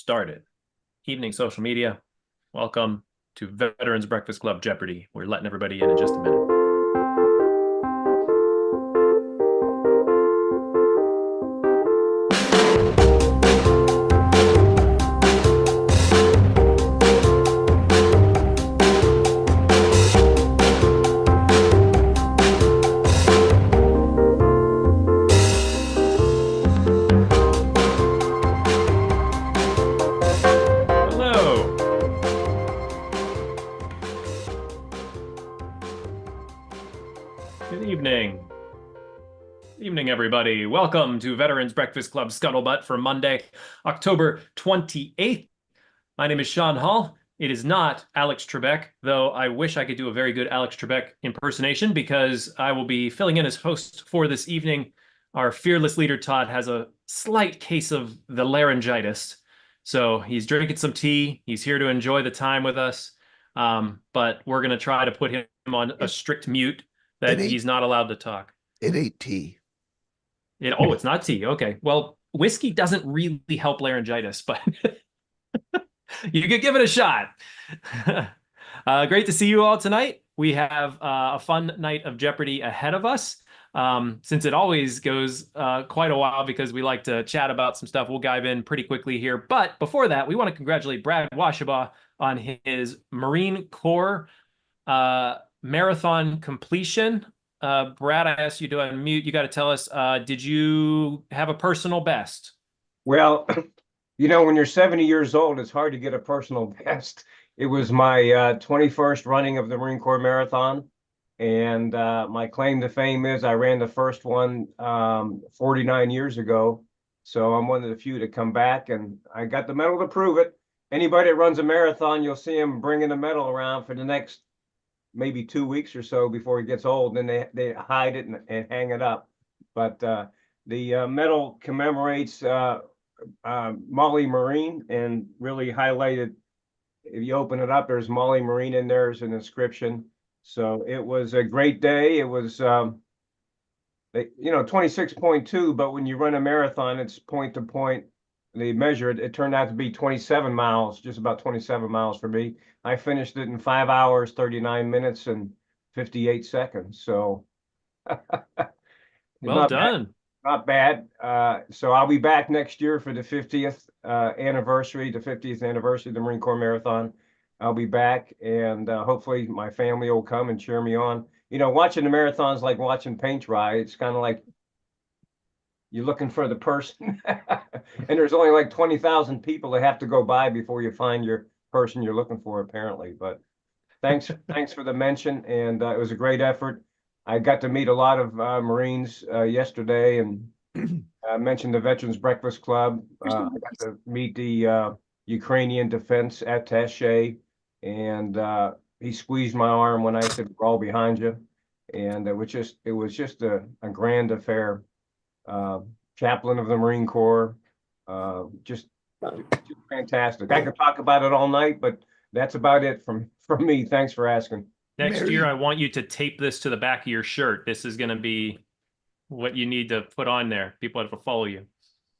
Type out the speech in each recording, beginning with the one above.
started. Evening social media. Welcome to Veterans Breakfast Club Jeopardy. We're letting everybody in just a minute. Everybody, welcome to Veterans Breakfast Club Scuttlebutt for Monday, October 28th. My name is Sean Hall. It is not Alex Trebek, though I wish I could do a very good Alex Trebek impersonation because I will be filling in as host for this evening. Our fearless leader, Todd, has a slight case of the laryngitis, so he's drinking some tea. He's here to enjoy the time with us, but we're going to try to put him on a strict mute that he's not allowed to talk. It ain't tea. It's not tea. Okay. Well, whiskey doesn't really help laryngitis, but you could give it a shot. Great to see you all tonight. We have a fun night of Jeopardy ahead of us. Since it always goes quite a while because we like to chat about some stuff, we'll dive in pretty quickly here. But before that, we want to congratulate Brad Washabaugh on his Marine Corps marathon completion. Brad, I asked you to unmute. You got to tell us, did you have a personal best? Well, you know, when you're 70 years old, it's hard to get a personal best. It was my 21st running of the Marine Corps Marathon. And my claim to fame is I ran the first one 49 years ago. So I'm one of the few to come back, and I got the medal to prove it. Anybody that runs a marathon, you'll see them bringing the medal around for the next maybe 2 weeks or so before it gets old. Then they hide it and hang it up. But the medal commemorates Molly Marine and really highlighted. If you open it up, there's Molly Marine in there as an inscription. So it was a great day. It was, 26.2, but when you run a marathon, it's point to point. They measured, it turned out to be 27 miles, just about 27 miles for me. I finished it in 5 hours, 39 minutes, and 58 seconds. So well done. Not bad. So I'll be back next year for the 50th anniversary, of the Marine Corps Marathon. I'll be back, and hopefully my family will come and cheer me on. You know, watching the marathons like watching paint dry. It's kind of like you're looking for the person, and there's only like 20,000 people that have to go by before you find your person you're looking for, apparently. But thanks for the mention, and it was a great effort. I got to meet a lot of Marines yesterday, and mentioned the Veterans Breakfast Club. I got to meet the Ukrainian Defense Attaché, and he squeezed my arm when I said, "We're all behind you," and it was just a grand affair. Chaplain of the Marine Corps, just fantastic. I could talk about it all night, but that's about it from me. Thanks for asking. Next year, I want you to tape this to the back of your shirt. This is going to be what you need to put on there. People have to follow you.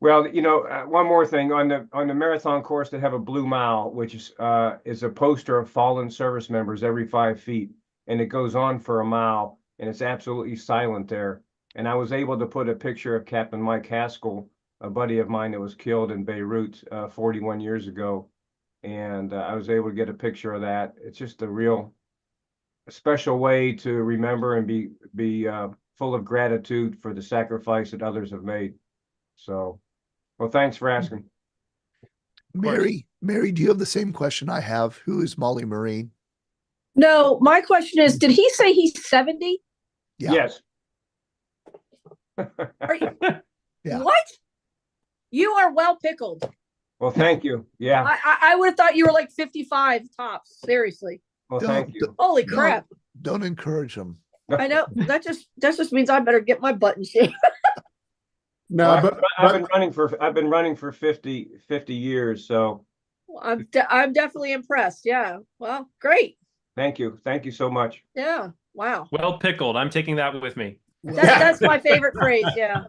Well, you know, one more thing on the marathon course, they have a blue mile, which is a poster of fallen service members every 5 feet, and it goes on for a mile, and it's absolutely silent there. And I was able to put a picture of Captain Mike Haskell, a buddy of mine that was killed in Beirut 41 years ago, and I was able to get a picture of that. It's just a real special way to remember and be full of gratitude for the sacrifice that others have made. So. Well, thanks for asking. Mary, do you have the same question I have? Who is Molly Marine? No, my question is, did he say he's 70? Yeah. Yes. Are you, Yeah. What? You are well pickled. Well, thank you. Yeah. I would have thought you were like 55 tops. Seriously. Well, thank you. Holy crap. Don't encourage them. I know. That just means I better get my button shaved. No, well, I've been running for 50 years, so I'm definitely impressed. Yeah. Well, great. Thank you so much. Yeah. Wow. Well pickled. I'm taking that with me. That's my favorite phrase. Yeah.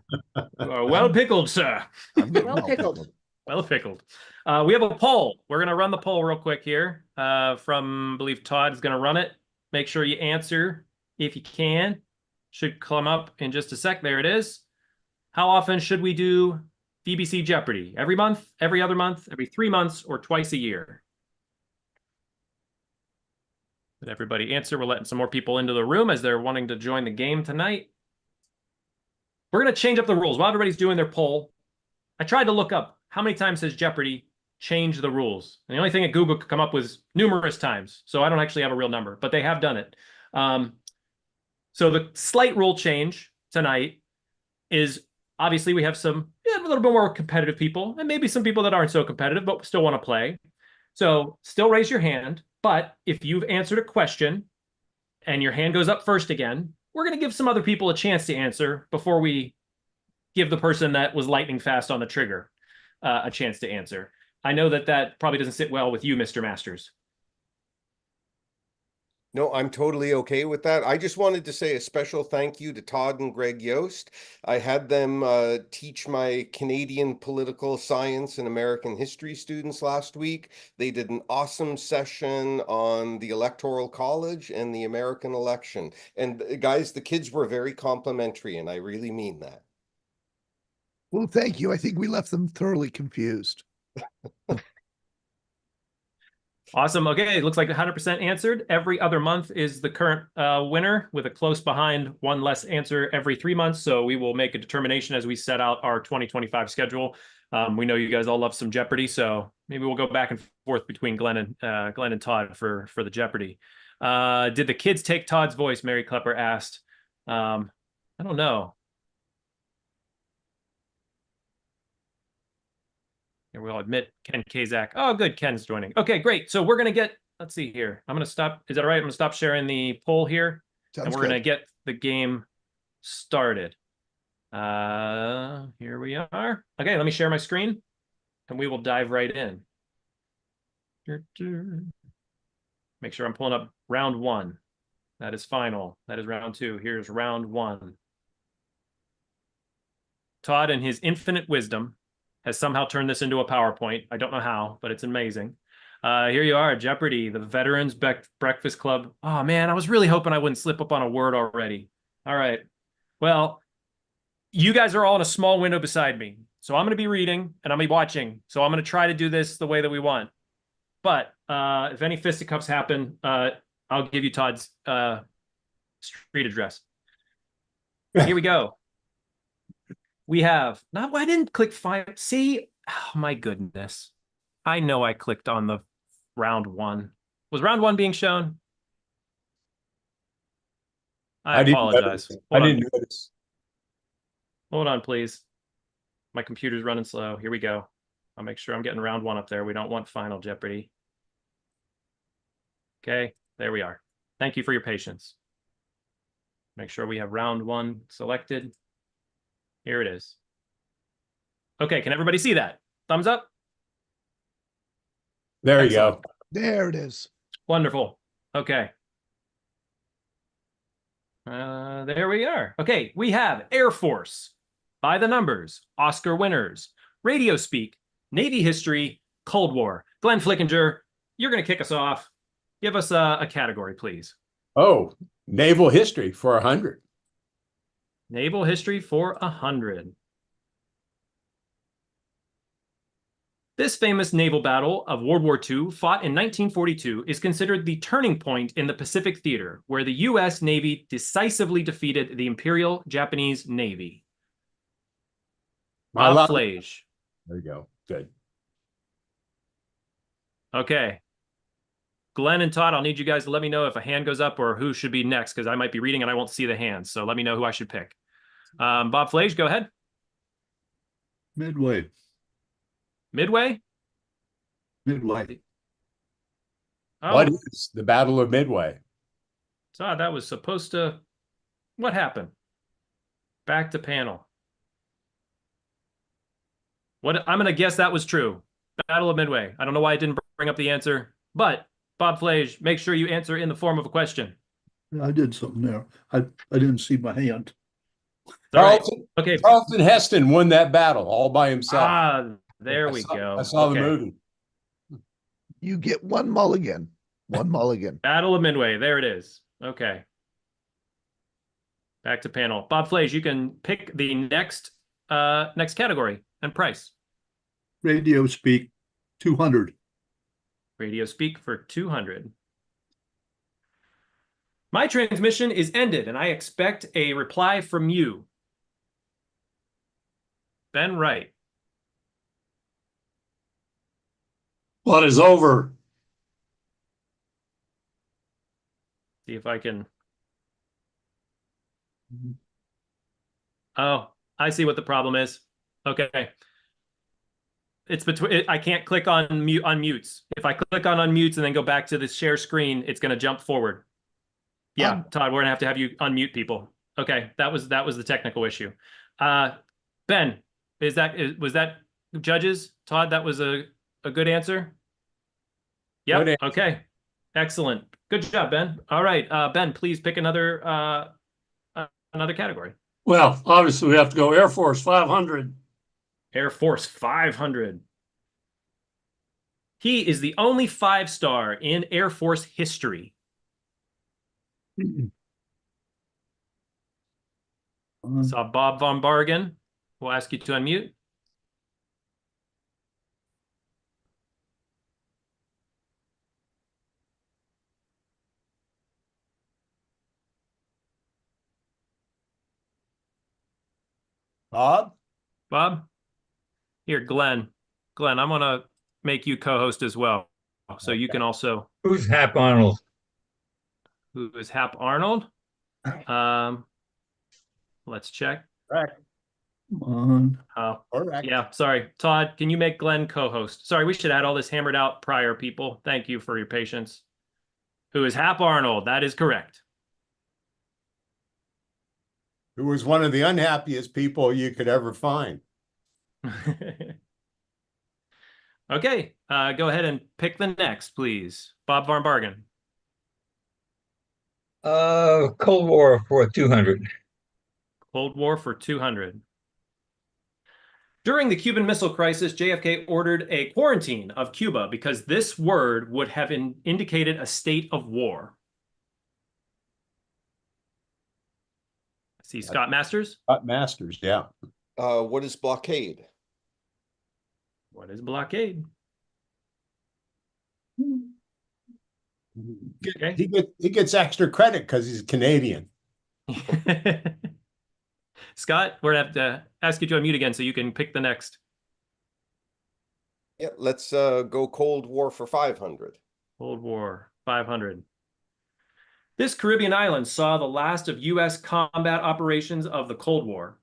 Well pickled, sir. Well pickled. Well pickled. We have a poll. We're going to run the poll real quick here. I believe Todd is going to run it. Make sure you answer if you can. Should come up in just a sec. There it is. How often should we do BBC Jeopardy? Every month, every other month, every 3 months, or twice a year? Did everybody answer? We're letting some more people into the room as they're wanting to join the game tonight. We're going to change up the rules while everybody's doing their poll. I tried to look up how many times has Jeopardy changed the rules. And the only thing that Google could come up with is numerous times. So I don't actually have a real number, but they have done it. So the slight rule change tonight is obviously we have a little bit more competitive people and maybe some people that aren't so competitive, but still want to play. So still raise your hand. But if you've answered a question and your hand goes up first again, we're going to give some other people a chance to answer before we give the person that was lightning fast on the trigger a chance to answer. I know that probably doesn't sit well with you, Mr. Masters. No, I'm totally okay with that. I just wanted to say a special thank you to Todd and Greg Yost. I had them teach my Canadian political science and American history students last week. They did an awesome session on the Electoral College and the American election. And guys, the kids were very complimentary, and I really mean that. Well, thank you. I think we left them thoroughly confused. Awesome. Okay, it looks like 100% answered. Every other month is the current winner, with a close behind one less answer every 3 months. So we will make a determination as we set out our 2025 schedule. We know you guys all love some Jeopardy, so maybe we'll go back and forth between Glenn and Todd for the Jeopardy. Did the kids take Todd's voice? Mary Klepper asked. I don't know. Here we'll admit Ken Kazak. Oh, good. Ken's joining. Okay, great. So we're going to get, let's see here. I'm going to stop. Is that all right? I'm going to stop sharing the poll here. Sounds and we're going to get the game started. Here we are. Okay, let me share my screen and we will dive right in. Make sure I'm pulling up round one. That is final. That is round two. Here's round one. Todd, in his infinite wisdom, has somehow turned this into a PowerPoint. I don't know how, but it's amazing. Here you are, Jeopardy, the Veterans Breakfast Club. Oh, man, I was really hoping I wouldn't slip up on a word already. All right. Well, you guys are all in a small window beside me. So I'm going to be reading and I'm going to be watching. So I'm going to try to do this the way that we want. But if any fisticuffs happen, I'll give you Todd's street address. Here we go. We have, I didn't click 5. See, oh my goodness. I know I clicked on the round one. Was round one being shown? I apologize. I didn't notice. Hold on, please. My computer's running slow. Here we go. I'll make sure I'm getting round one up there. We don't want Final Jeopardy. Okay, there we are. Thank you for your patience. Make sure we have round one selected. Here it is. Okay, can everybody see that? Thumbs up? There you go. There it is. Wonderful. Okay. There we are. Okay, we have Air Force, By the Numbers, Oscar winners, Radio Speak, Navy History, Cold War. Glenn Flickinger, you're going to kick us off. Give us a category, please. Oh, naval history for 100. Naval History for 100. This famous naval battle of World War II, fought in 1942, is considered the turning point in the Pacific Theater, where the U.S. Navy decisively defeated the Imperial Japanese Navy. Bob Flage. There you go. Good. Okay. Glenn and Todd, I'll need you guys to let me know if a hand goes up or who should be next, because I might be reading and I won't see the hands. So let me know who I should pick. Bob Flage, go ahead. Midway. Midway? Midway. Oh, What is the Battle of Midway? Todd, that was supposed to... What happened? Back to panel. What? I'm going to guess that was true. Battle of Midway. I don't know why I didn't bring up the answer, but Bob Flage, make sure you answer in the form of a question. I did something there. I didn't see my hand. All right. Charlton, Okay. Charlton Heston won that battle all by himself. Ah, There we go. I saw the Okay. movie. You get one mulligan. One mulligan. Battle of Midway. There it is. Okay. Back to panel. Bob Flays, you can pick the next category and price. Radio speak, 200. Radio speak for 200. My transmission is ended, and I expect a reply from you. Ben Wright. What is over? See if I can. Oh, I see what the problem is. Okay. It's between, I can't click on mute on mutes. If I click on unmutes and then go back to the share screen, it's going to jump forward. Yeah, Todd, we're going to have you unmute people. Okay, that was the technical issue. Ben, was that judges? Todd, that was a good answer? Yep. Good Okay. Excellent. Good job, Ben. All right, Ben, please pick another category. Well, obviously we have to go Air Force 500. Air Force 500. He is the only 5-star in Air Force history. Saw Bob Von Bargen. We'll ask you to unmute. Bob? Bob? Here, Glenn. Glenn, I'm going to make you co-host as well. So you can also... Who's Hap Arnold? Who is Hap Arnold? Let's check. Correct. Come on. Oh, Correct. yeah, sorry. Todd, can you make Glenn co-host? Sorry, we should have had all this hammered out prior, people. Thank you for your patience. Who is Hap Arnold? That is correct. Who was one of the unhappiest people you could ever find. Okay, go ahead and pick the next, please. Bob Von Bargen. Cold War for 200. Cold War for 200. During the Cuban Missile Crisis, JFK ordered a quarantine of Cuba because this word would have indicated a state of war. I see Scott Masters. Scott Masters, yeah. What is blockade? What is blockade? Okay. He gets extra credit because he's Canadian. Scott, we're going to have to ask you to unmute again so you can pick the next. Yeah, let's go Cold War for 500. Cold War, 500. This Caribbean island saw the last of U.S. combat operations of the Cold War.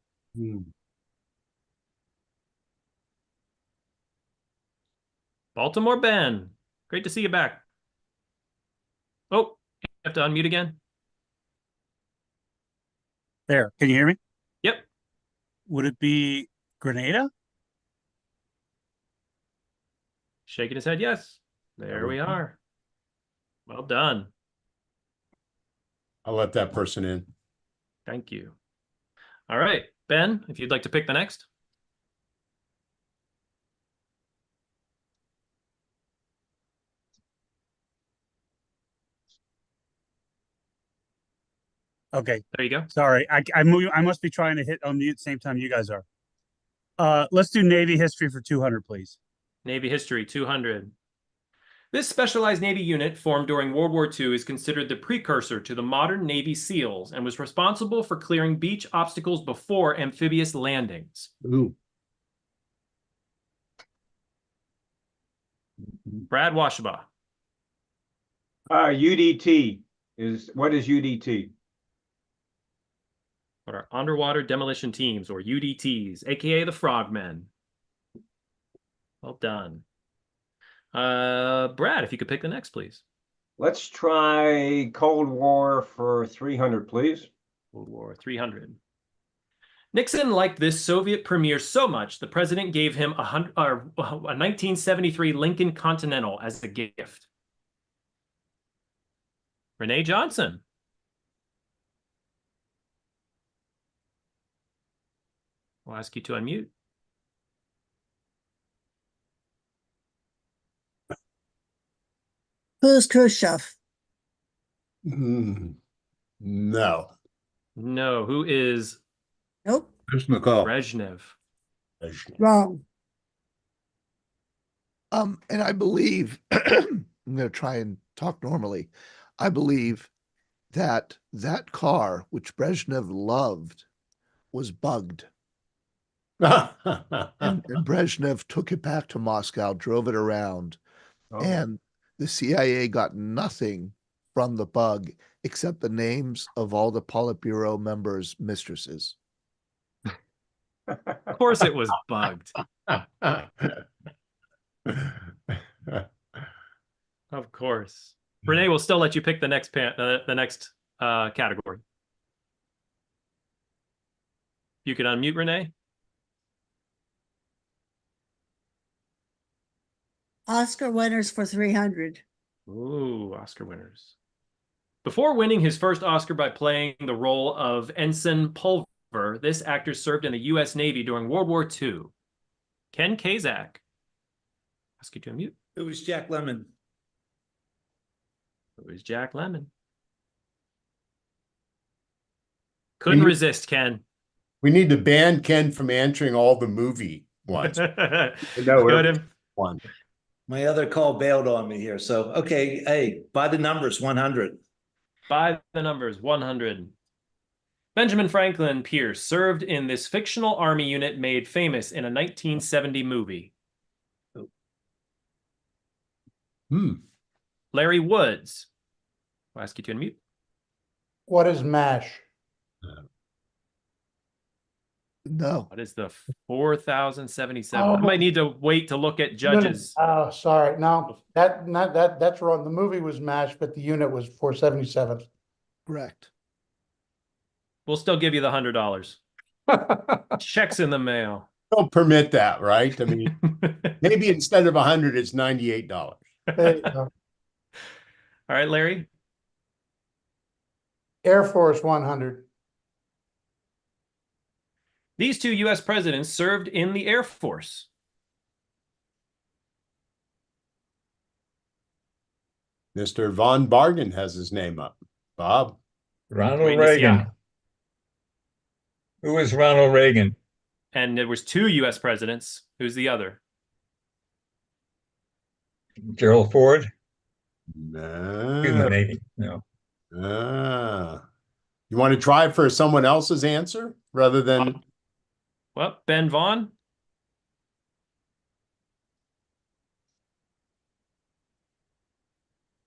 Baltimore Ben, great to see you back. Oh, you have to unmute again. There, can you hear me? Yep. Would it be Grenada? Shaking his head, yes. There we are. Well done. I'll let that person in. Thank you. All right, Ben, if you'd like to pick the next. Okay. There you go. Sorry, I must be trying to hit unmute at the same time you guys are. Let's do Navy history for 200, please. Navy history, 200. This specialized Navy unit formed during World War II is considered the precursor to the modern Navy SEALs and was responsible for clearing beach obstacles before amphibious landings. Ooh. Brad Washabaugh. UDT what is UDT? What are underwater demolition teams, or UDTs, aka the Frogmen? Well done. Brad, if you could pick the next, please. Let's try Cold War for 300, please. Cold War 300. Nixon liked this Soviet premier so much, the president gave him a 1973 Lincoln Continental as a gift. Renee Johnson. We'll ask you to unmute. Who's Khrushchev? No. No. Who is Nope. Krishnikov. Brezhnev? Wrong. And I believe I'm going to try and talk normally. I believe that that car, which Brezhnev loved, was bugged. And Brezhnev took it back to Moscow, drove it around, and the CIA got nothing from the bug except the names of all the Politburo members' mistresses. Of course it was bugged. Of course. Renee will still let you pick the next category. You can unmute Renee. Oscar winners for 300. Ooh, Oscar winners. Before winning his first Oscar by playing the role of Ensign Pulver, this actor served in the U.S. Navy during World War II. Ken Kazak. Ask you to unmute. It was Jack Lemmon. It was Jack Lemmon. Couldn't resist, Ken. We need to ban Ken from answering all the movie ones. Got him. One. My other call bailed on me here. So, okay, hey, by the numbers, 100. By the numbers, 100. Benjamin Franklin Pierce served in this fictional army unit made famous in a 1970 movie. Larry Woods. I'll ask you to unmute. What is MASH? No. What is the 4077? Oh. I might need to wait to look at judges. Oh, sorry. No, that's wrong. The movie was MASH, but the unit was 477. Correct. We'll still give you the $100. Checks in the mail. Don't permit that, right? I mean, maybe instead of 100, it's $98. There you go. All right, Larry. Air Force 100. These two U.S. presidents served in the Air Force. Mr. Von Bargen has his name up. Bob. Ronald Reagan. Who is Ronald Reagan? And there was two U.S. presidents. Who's the other? Gerald Ford? No. He's in the Navy. No. You want to try for someone else's answer rather than... Well, Ben Vaughn.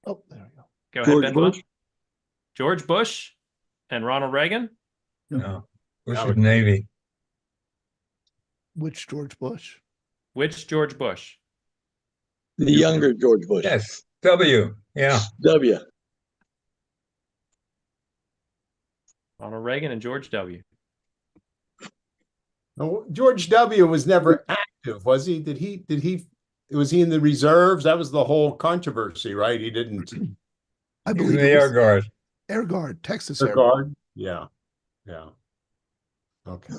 Oh, there we go. Go George ahead, Ben Bush. Vaughn. George Bush and Ronald Reagan. No. Bush is Navy. Which George Bush? Which George Bush? The younger George Bush. Yes. W. Yeah. W. Ronald Reagan and George W. Oh, George W. was never active, was he? Was he in the reserves? That was the whole controversy, right? He didn't. I believe the Air Guard. Air Guard, Texas Air Guard. Yeah. Yeah. Okay.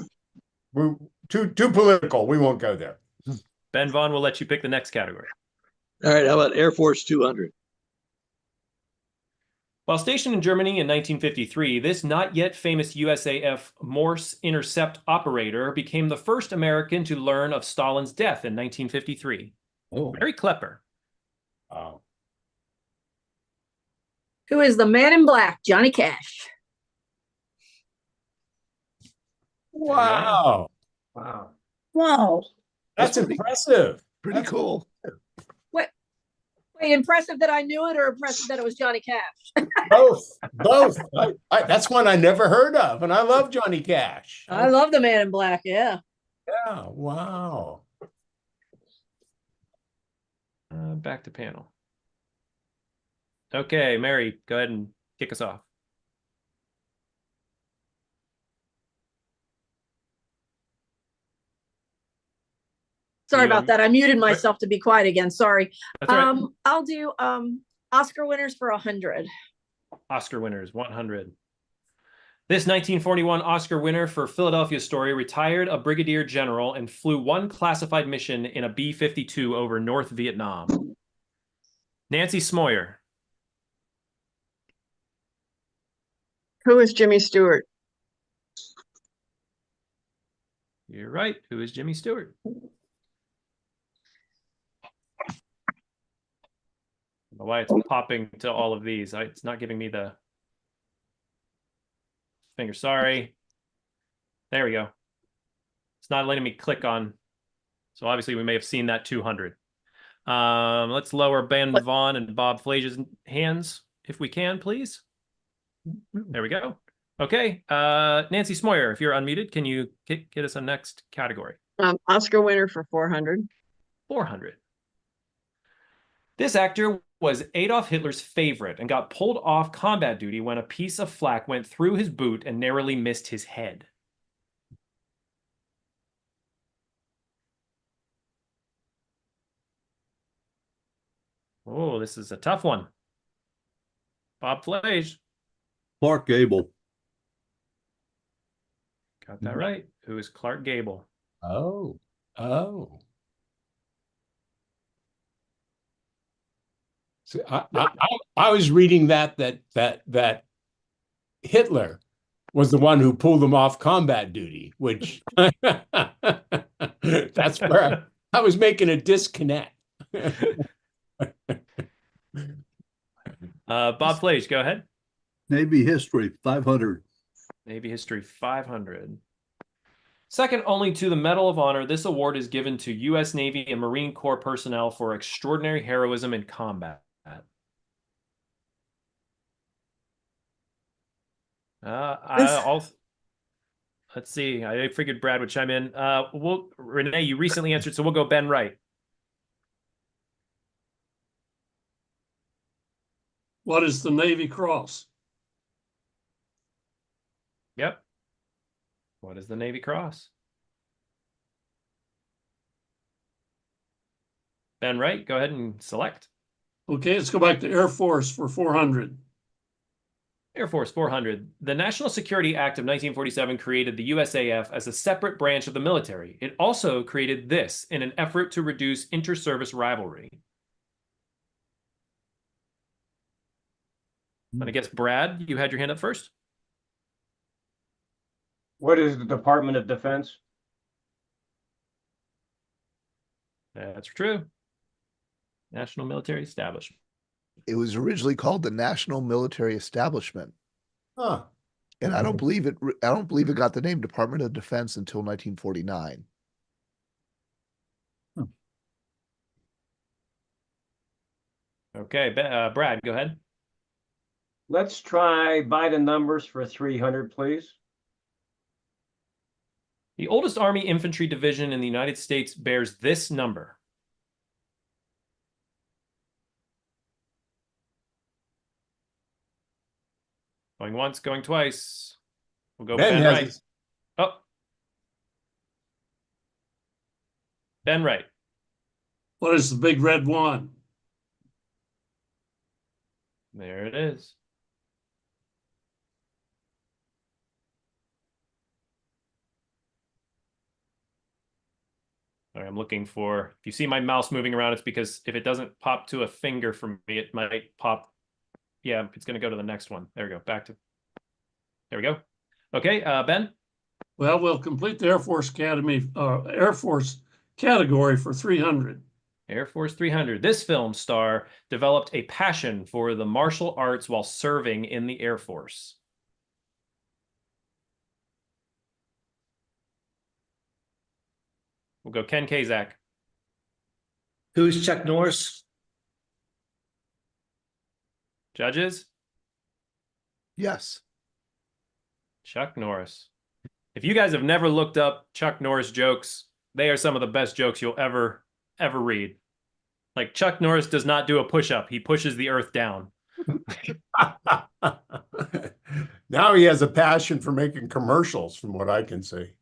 We're too political. We won't go there. Ben Vaughn will let you pick the next category. All right, how about Air Force 200? While stationed in Germany in 1953, this not yet famous USAF Morse intercept operator became the first American to learn of Stalin's death in 1953. Oh. Mary Klepper. Who is the man in black? Johnny Cash. Wow. Wow. Wow. That's impressive. Pretty cool. Wait, impressive that I knew it or impressive that it was Johnny Cash? Both. That's one I never heard of, and I love Johnny Cash. I love the man in black, yeah. Yeah, wow. Back to panel. Okay, Mary, go ahead and kick us off. Sorry about that. I muted myself to be quiet again. Sorry. That's all right. I'll do Oscar winners for 100. Oscar winners, 100. This 1941 Oscar winner for Philadelphia Story retired a brigadier general and flew one classified mission in a B-52 over North Vietnam. Nancy Smoyer. Who is Jimmy Stewart? You're right. Who is Jimmy Stewart? I don't know why it's popping to all of these. It's not giving me the finger. Sorry. There we go. It's not letting me click on. So obviously we may have seen that 200. Let's lower Ben Vaughn and Bob Flage's hands if we can, please. There we go. Okay. Nancy Smoyer, if you're unmuted, can you get us a next category? Oscar winner for 400. 400. This actor was Adolf Hitler's favorite and got pulled off combat duty when a piece of flak went through his boot and narrowly missed his head. Oh, this is a tough one. Bob Flage. Clark Gable. Got that right. Who is Clark Gable? Oh. So I was reading that Hitler was the one who pulled them off combat duty, which that's where I was making a disconnect. Bob Flage, go ahead. Navy history, 500. Navy history, 500. Second only to the Medal of Honor, this award is given to U.S. Navy and Marine Corps personnel for extraordinary heroism in combat. Let's see. I figured Brad would chime in. Renee, you recently answered, so we'll go Ben Wright. What is the Navy Cross? Yep. What is the Navy Cross? Ben Wright, go ahead and select. Okay, let's go back to Air Force for 400. Air Force 400. The National Security Act of 1947 created the USAF as a separate branch of the military. It also created this in an effort to reduce inter-service rivalry. And I guess, Brad, you had your hand up first. What is the Department of Defense? That's true. National Military Establishment. It was originally called the National Military Establishment. Huh. And I don't believe it got the name Department of Defense until 1949. Okay, Brad, go ahead. Let's try by the numbers for 300, please. The oldest Army infantry division in the United States bears this number. Going once, going twice. We'll go Ben Wright. Oh. Ben Wright. What is the big red one? There it is. Sorry, I'm looking for, if you see my mouse moving around, it's because if it doesn't pop to a finger for me, it might pop. Yeah, it's going to go to the next one. There we go. Back to, there we go. Okay, Ben? Well, we'll complete the Air Force Academy, Air Force category for 300. Air Force 300. This film star developed a passion for the martial arts while serving in the Air Force. We'll go Ken Kazak. Who's Chuck Norris? Judges? Yes. Chuck Norris. If you guys have never looked up Chuck Norris jokes, they are some of the best jokes you'll ever read. Like, Chuck Norris does not do a push-up. He pushes the earth down. Now he has a passion for making commercials, from what I can see.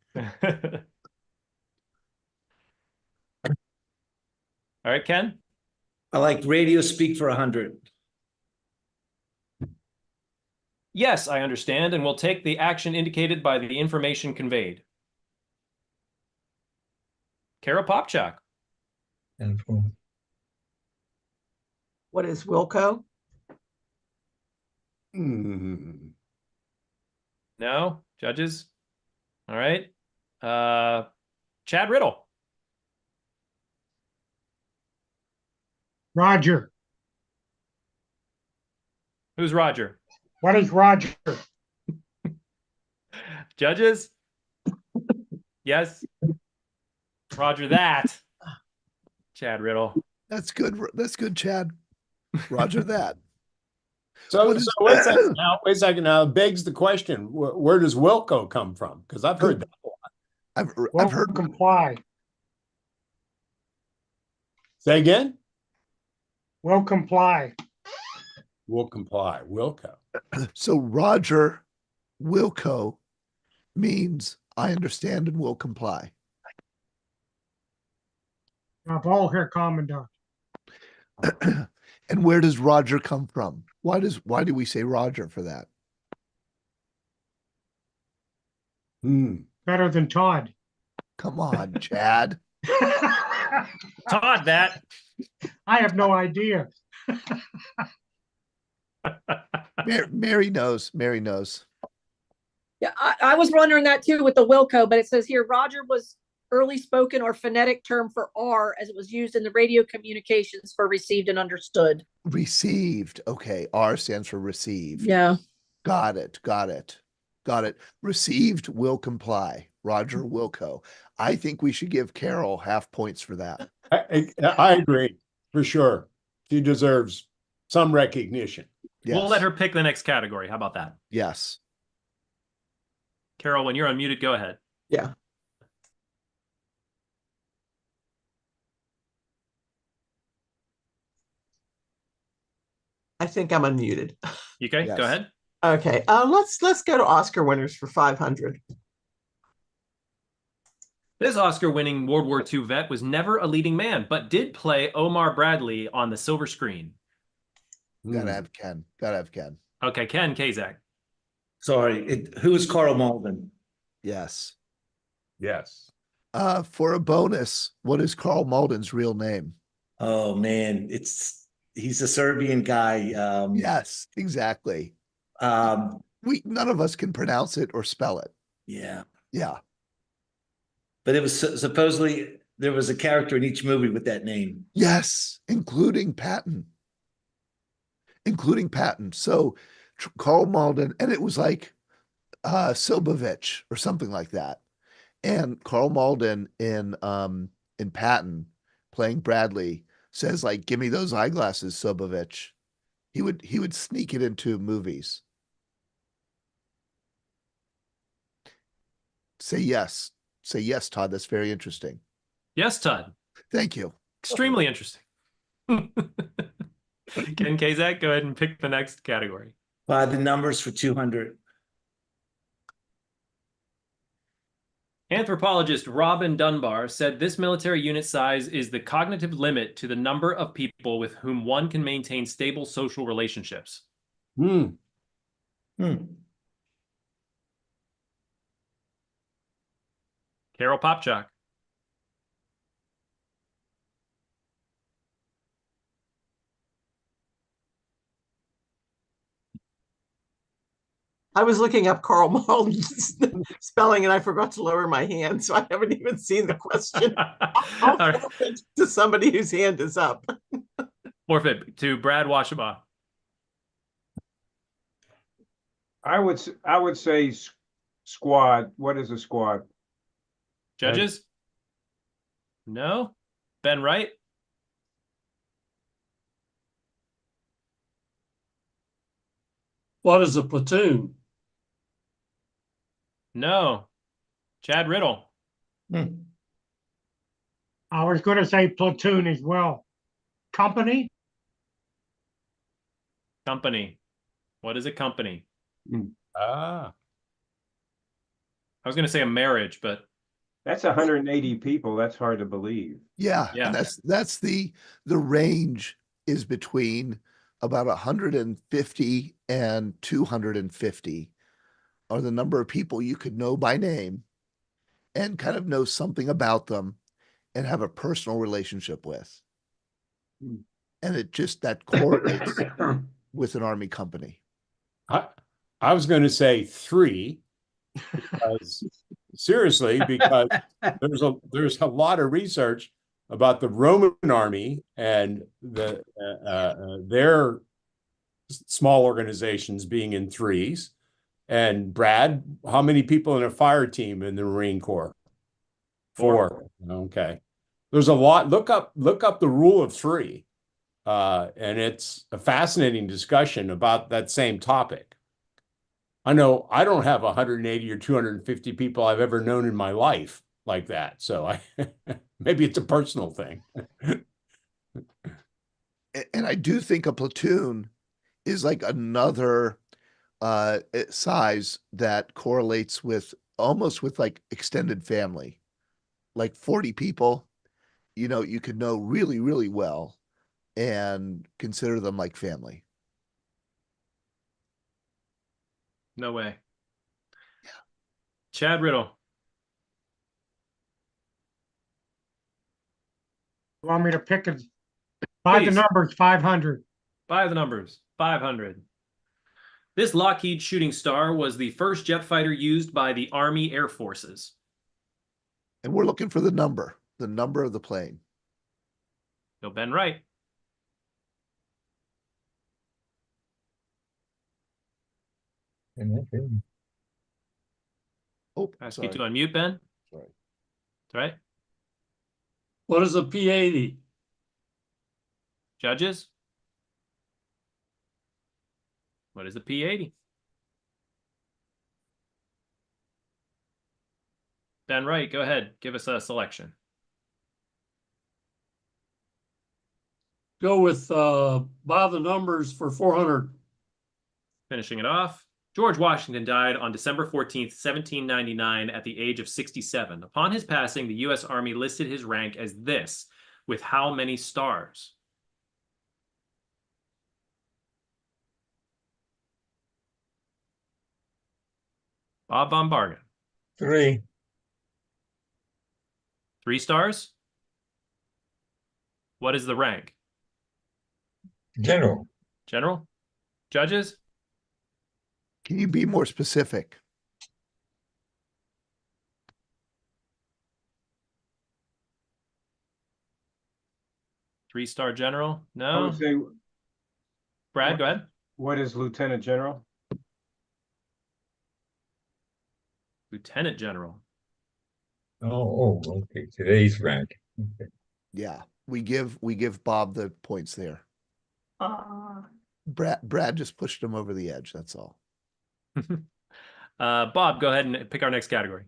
All right, Ken? I like radio speak for 100. Yes, I understand, and will take the action indicated by the information conveyed. Carol Popchak. What is Wilco? No? Judges? All right. Chad Riddle. Roger. Who's Roger? What is Roger? Judges? Yes. Roger that. Chad Riddle. That's good. That's good, Chad. Roger that. So, What is- so wait a second now. Wait a second now. It begs the question: where does Wilco come from? Because I've heard that a lot. I've heard comply. Say again. Will comply. Will comply. Wilco. So Roger Wilco means I understand and will comply. Of all Herr Commandant. And where does Roger come from? Why do we say Roger for that? Better than Todd. Come on, Chad. Todd that. I have no idea. Mary knows. Mary knows. Yeah, I was wondering that too with the Wilco, but it says here Roger was early spoken or phonetic term for R as it was used in the radio communications for received and understood. Received. Okay. R stands for received. Yeah. Got it. Got it. Got it. Received will comply. Roger Wilco. I think we should give Carol half points for that. I agree for sure. She deserves some recognition. Yes. We'll let her pick the next category. How about that? Yes. Carol, when you're unmuted, go ahead. Yeah. I think I'm unmuted. You okay? Yes. Go ahead. Okay. Let's go to Oscar winners for 500. This Oscar-winning World War II vet was never a leading man, but did play Omar Bradley on the silver screen. Gotta have Ken. Gotta have Ken. Okay, Ken Kazak. Sorry, who is Carl Malden? Yes. Yes. For a bonus, what is Carl Malden's real name? Oh man, he's a Serbian guy. Yes, exactly. None of us can pronounce it or spell it. Yeah. Yeah. But it was supposedly there was a character in each movie with that name. Yes, including Patton. Including Patton. So Carl Malden, and it was like Silbovich or something like that. And Carl Malden in Patton playing Bradley says, like, give me those eyeglasses, Silbovich. He would sneak it into movies. Say yes. Say yes, Todd. That's very interesting. Yes, Todd. Thank you. Extremely interesting. Ken Kazak, go ahead and pick the next category. By the numbers for 200. Anthropologist Robin Dunbar said this military unit size is the cognitive limit to the number of people with whom one can maintain stable social relationships. Carol Popchak. I was looking up Carl Malden's spelling and I forgot to lower my hand, so I haven't even seen the question. I'll forfeit to somebody whose hand is up. Forfeit to Brad Washabaugh. I would say squad. What is a squad? Judges? No? Ben Wright? What is a platoon? No. Chad Riddle? I was going to say platoon as well. Company? Company. What is a company? Ah. I was going to say a marriage, but That's 180 people. That's hard to believe. Yeah. Yeah. And that's the range is between about 150 and 250 are the number of people you could know by name and kind of know something about them and have a personal relationship with. And it just that correlates with an Army company. I was going to say 3. Because, seriously, because there's a lot of research about the Roman army and their small organizations being in 3s. And Brad, how many people in a fire team in the Marine Corps? 4. Okay. There's a lot. Look up the rule of 3. And it's a fascinating discussion about that same topic. I know I don't have 180 or 250 people I've ever known in my life like that. So maybe it's a personal thing. And I do think a platoon is like another size that correlates with almost with like extended family, like 40 people, you could know really, really well and consider them like family. No way. Yeah. Chad Riddle. You want me to pick it? By the Please. numbers, 500. By the numbers, 500. This Lockheed Shooting Star was the first jet fighter used by the Army Air Forces. And we're looking for the number of the plane. Go Ben Wright. Oh, ask you to unmute, Ben. Sorry. That's right. What is a P-80? Judges? What is a P-80? Ben Wright, go ahead. Give us a selection. Go with by the numbers for 400. Finishing it off. George Washington died on December 14th, 1799 at the age of 67. Upon his passing, the U.S. Army listed his rank as this, with how many stars? Bob Von Bargen. 3. 3 stars? What is the rank? General. General? Judges? Can you be more specific? Three-star general? I No. would say, Brad, go ahead. what is Lieutenant General? Lieutenant general. Oh, okay. Today's rank. Okay. Yeah, we give Bob the points there. Brad just pushed him over the edge. That's all. Bob, go ahead and pick our next category.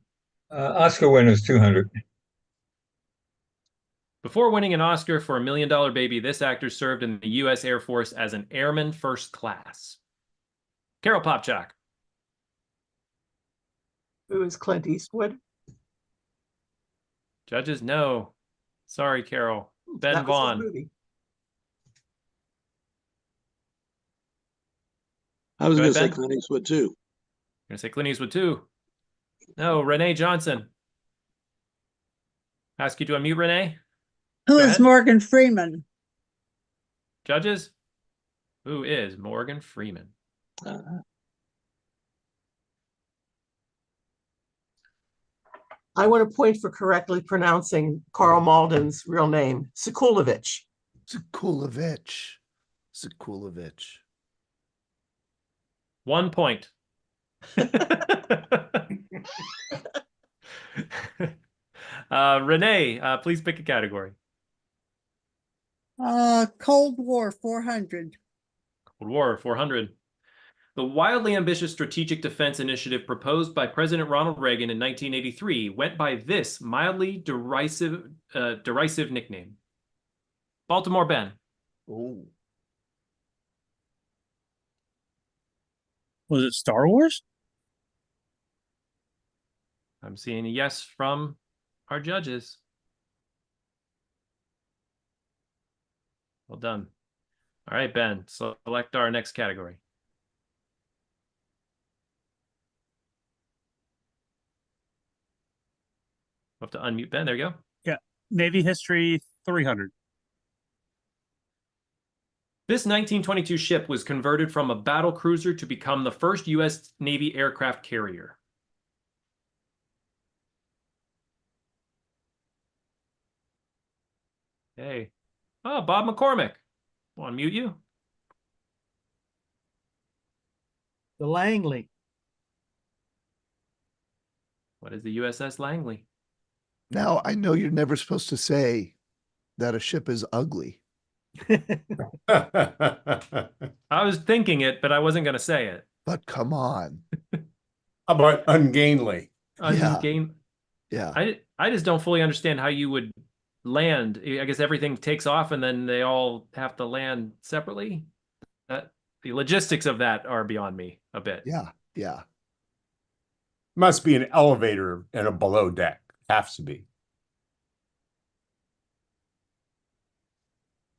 Oscar winners 200. Before winning an Oscar for $1 Million Baby, this actor served in the U.S. Air Force as an airman first class. Carol Popchak. Who is Clint Eastwood? Judges, no. Sorry, Carol. Ben That was his Vaughn. movie. I was Go going to ahead, say Ben. Clint Eastwood too. I'm going to say Clint Eastwood too. No, Renee Johnson. Ask you to unmute, Renee. Who Go is ahead. Morgan Freeman? Judges, who is Morgan Freeman? I want a point for correctly pronouncing Carl Malden's real name, Sekulovich. Sekulovich. 1 point. Renee, please pick a category. Cold War 400. Cold War 400. The wildly ambitious strategic defense initiative proposed by President Ronald Reagan in 1983 went by this mildly derisive nickname. Baltimore Ben. Oh. Was it Star Wars? I'm seeing a yes from our judges. Well done. All right, Ben, select our next category. We'll have to unmute Ben. There you go. Yeah. Navy history 300. This 1922 ship was converted from a battle cruiser to become the first U.S. Navy aircraft carrier. Hey. Oh, Bob McCormick. Want to mute you? The Langley. What is the USS Langley? Now, I know you're never supposed to say that a ship is ugly. I was thinking it, but I wasn't going to say it. But come on. How about ungainly? Yeah. I just don't fully understand how you would land. I guess everything takes off and then they all have to land separately. The logistics of that are beyond me a bit. Yeah. Must be an elevator and a below deck. Has to be.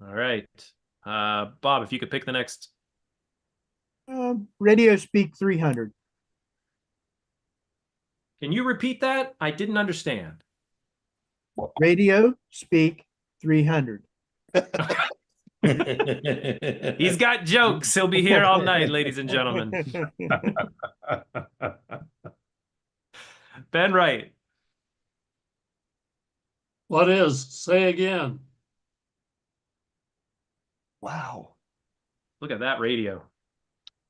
All right. Bob, if you could pick the next. Radio Speak 300. Can you repeat that? I didn't understand. Radio Speak 300. He's got jokes. He'll be here all night, ladies and gentlemen. Ben Wright. What is? Say again. Wow. Look at that radio.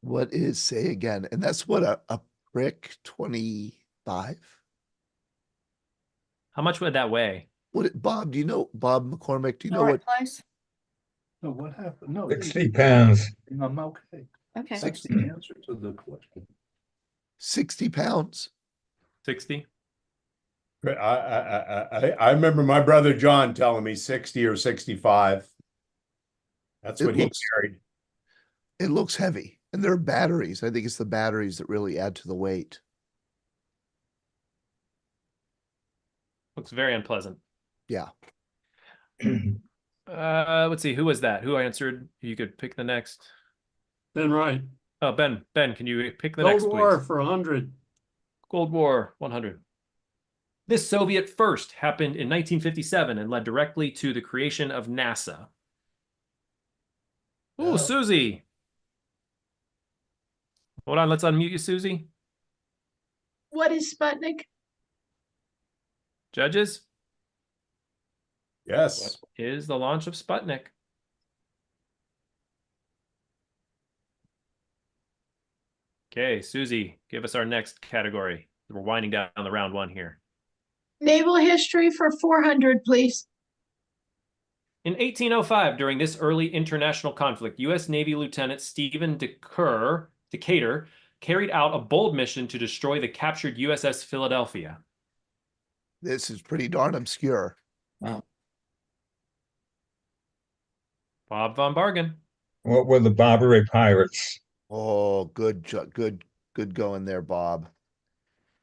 What is say again? And that's what a prick 25. How much would that weigh? Bob, do you know, Bob McCormick, do you know All right, what? place? No, what happened? No, 60 pounds. I'm okay. Okay. That's the answer to the question. 60 pounds. 60. I remember my brother John telling me 60 or 65. That's what he carried. It looks heavy. And there are batteries. I think it's the batteries that really add to the weight. Looks very unpleasant. Yeah. Let's see. Who was that? Who answered? You could pick the next. Ben Wright. Oh, Ben, can you pick the Cold next, War please? for 100. Cold War 100. This Soviet first happened in 1957 and led directly to the creation of NASA. Ooh, Susie. Hold on, let's unmute you, Susie. What is Sputnik? Judges? Yes. What is the launch of Sputnik? Okay, Susie, give us our next category. We're winding down the round one here. Naval history for 400, please. In 1805, during this early international conflict, U.S. Navy Lieutenant Stephen Decatur carried out a bold mission to destroy the captured USS Philadelphia. This is pretty darn obscure. Wow. Bob Von Bargen. What were the Barbary pirates? Oh, good going there, Bob.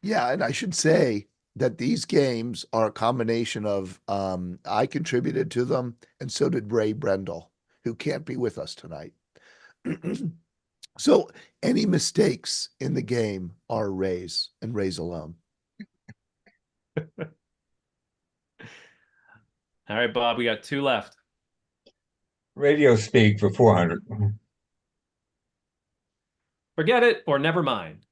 Yeah, and I should say that these games are a combination of I contributed to them, and so did Ray Brendel, who can't be with us tonight. So any mistakes in the game are Ray's and Ray's alone. All right, Bob, we got two left. Radio Speak for 400. Forget it or never mind.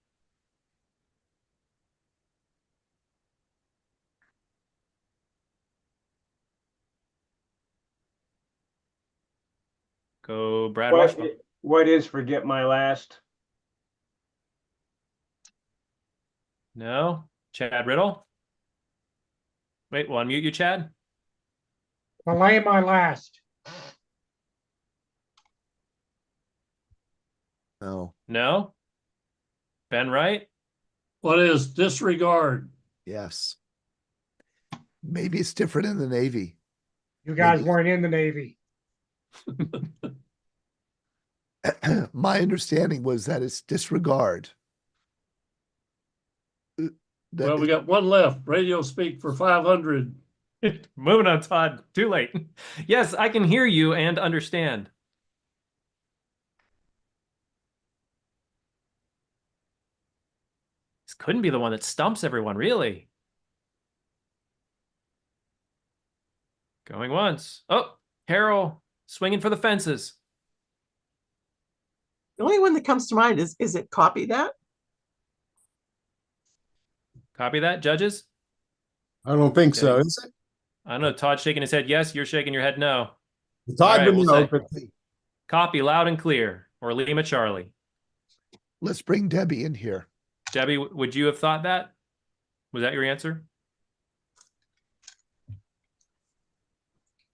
Go, Brad. What is Forget My Last? No. Chad Riddle. Wait, we'll unmute you, Chad. Belay My Last. No. No. Ben Wright. What is Disregard? Yes. Maybe it's different in the Navy. You guys weren't in the Navy. My understanding was that it's disregard. Well, we got one left. Radio Speak for 500. Moving on, Todd. Too late. Yes, I can hear you and understand. This couldn't be the one that stumps everyone, really. Going once. Oh, Carol swinging for the fences. The only one that comes to mind is it copy that? Copy that, judges? I don't think so, Okay. is it? I don't know. Todd's shaking his head yes. You're shaking your head no. Todd right, would we'll know, say. but Copy loud and clear, or Lima Charlie. Let's bring Debbie in here. Debbie, would you have thought that? Was that your answer?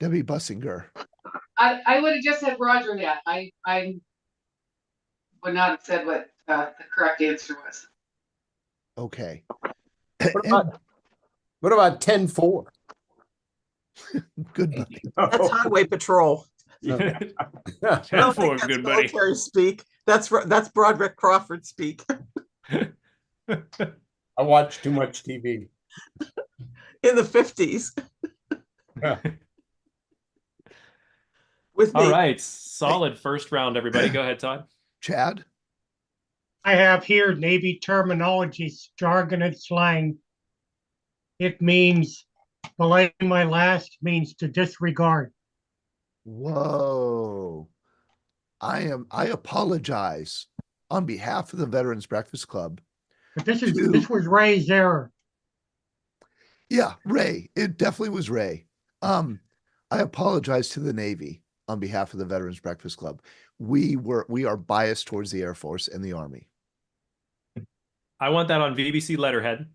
Debbie Bussinger. I would have just said Roger that. I would not have said what the correct answer was. Okay. What about 10-4? Good buddy. That's Highway Patrol. 10-4, good buddy. Military speak. That's Broderick Crawford speak. I watch too much TV. In the 50s. With me. All right. Solid first round, everybody. Go ahead, Todd. Chad? I have here Navy terminology, jargon and slang. It means belay my last means to disregard. Whoa. I apologize on behalf of the Veterans Breakfast Club. But this was Ray's error. Yeah, Ray. It definitely was Ray. I apologize to the Navy on behalf of the Veterans Breakfast Club. We are biased towards the Air Force and the Army. I want that on VBC letterhead.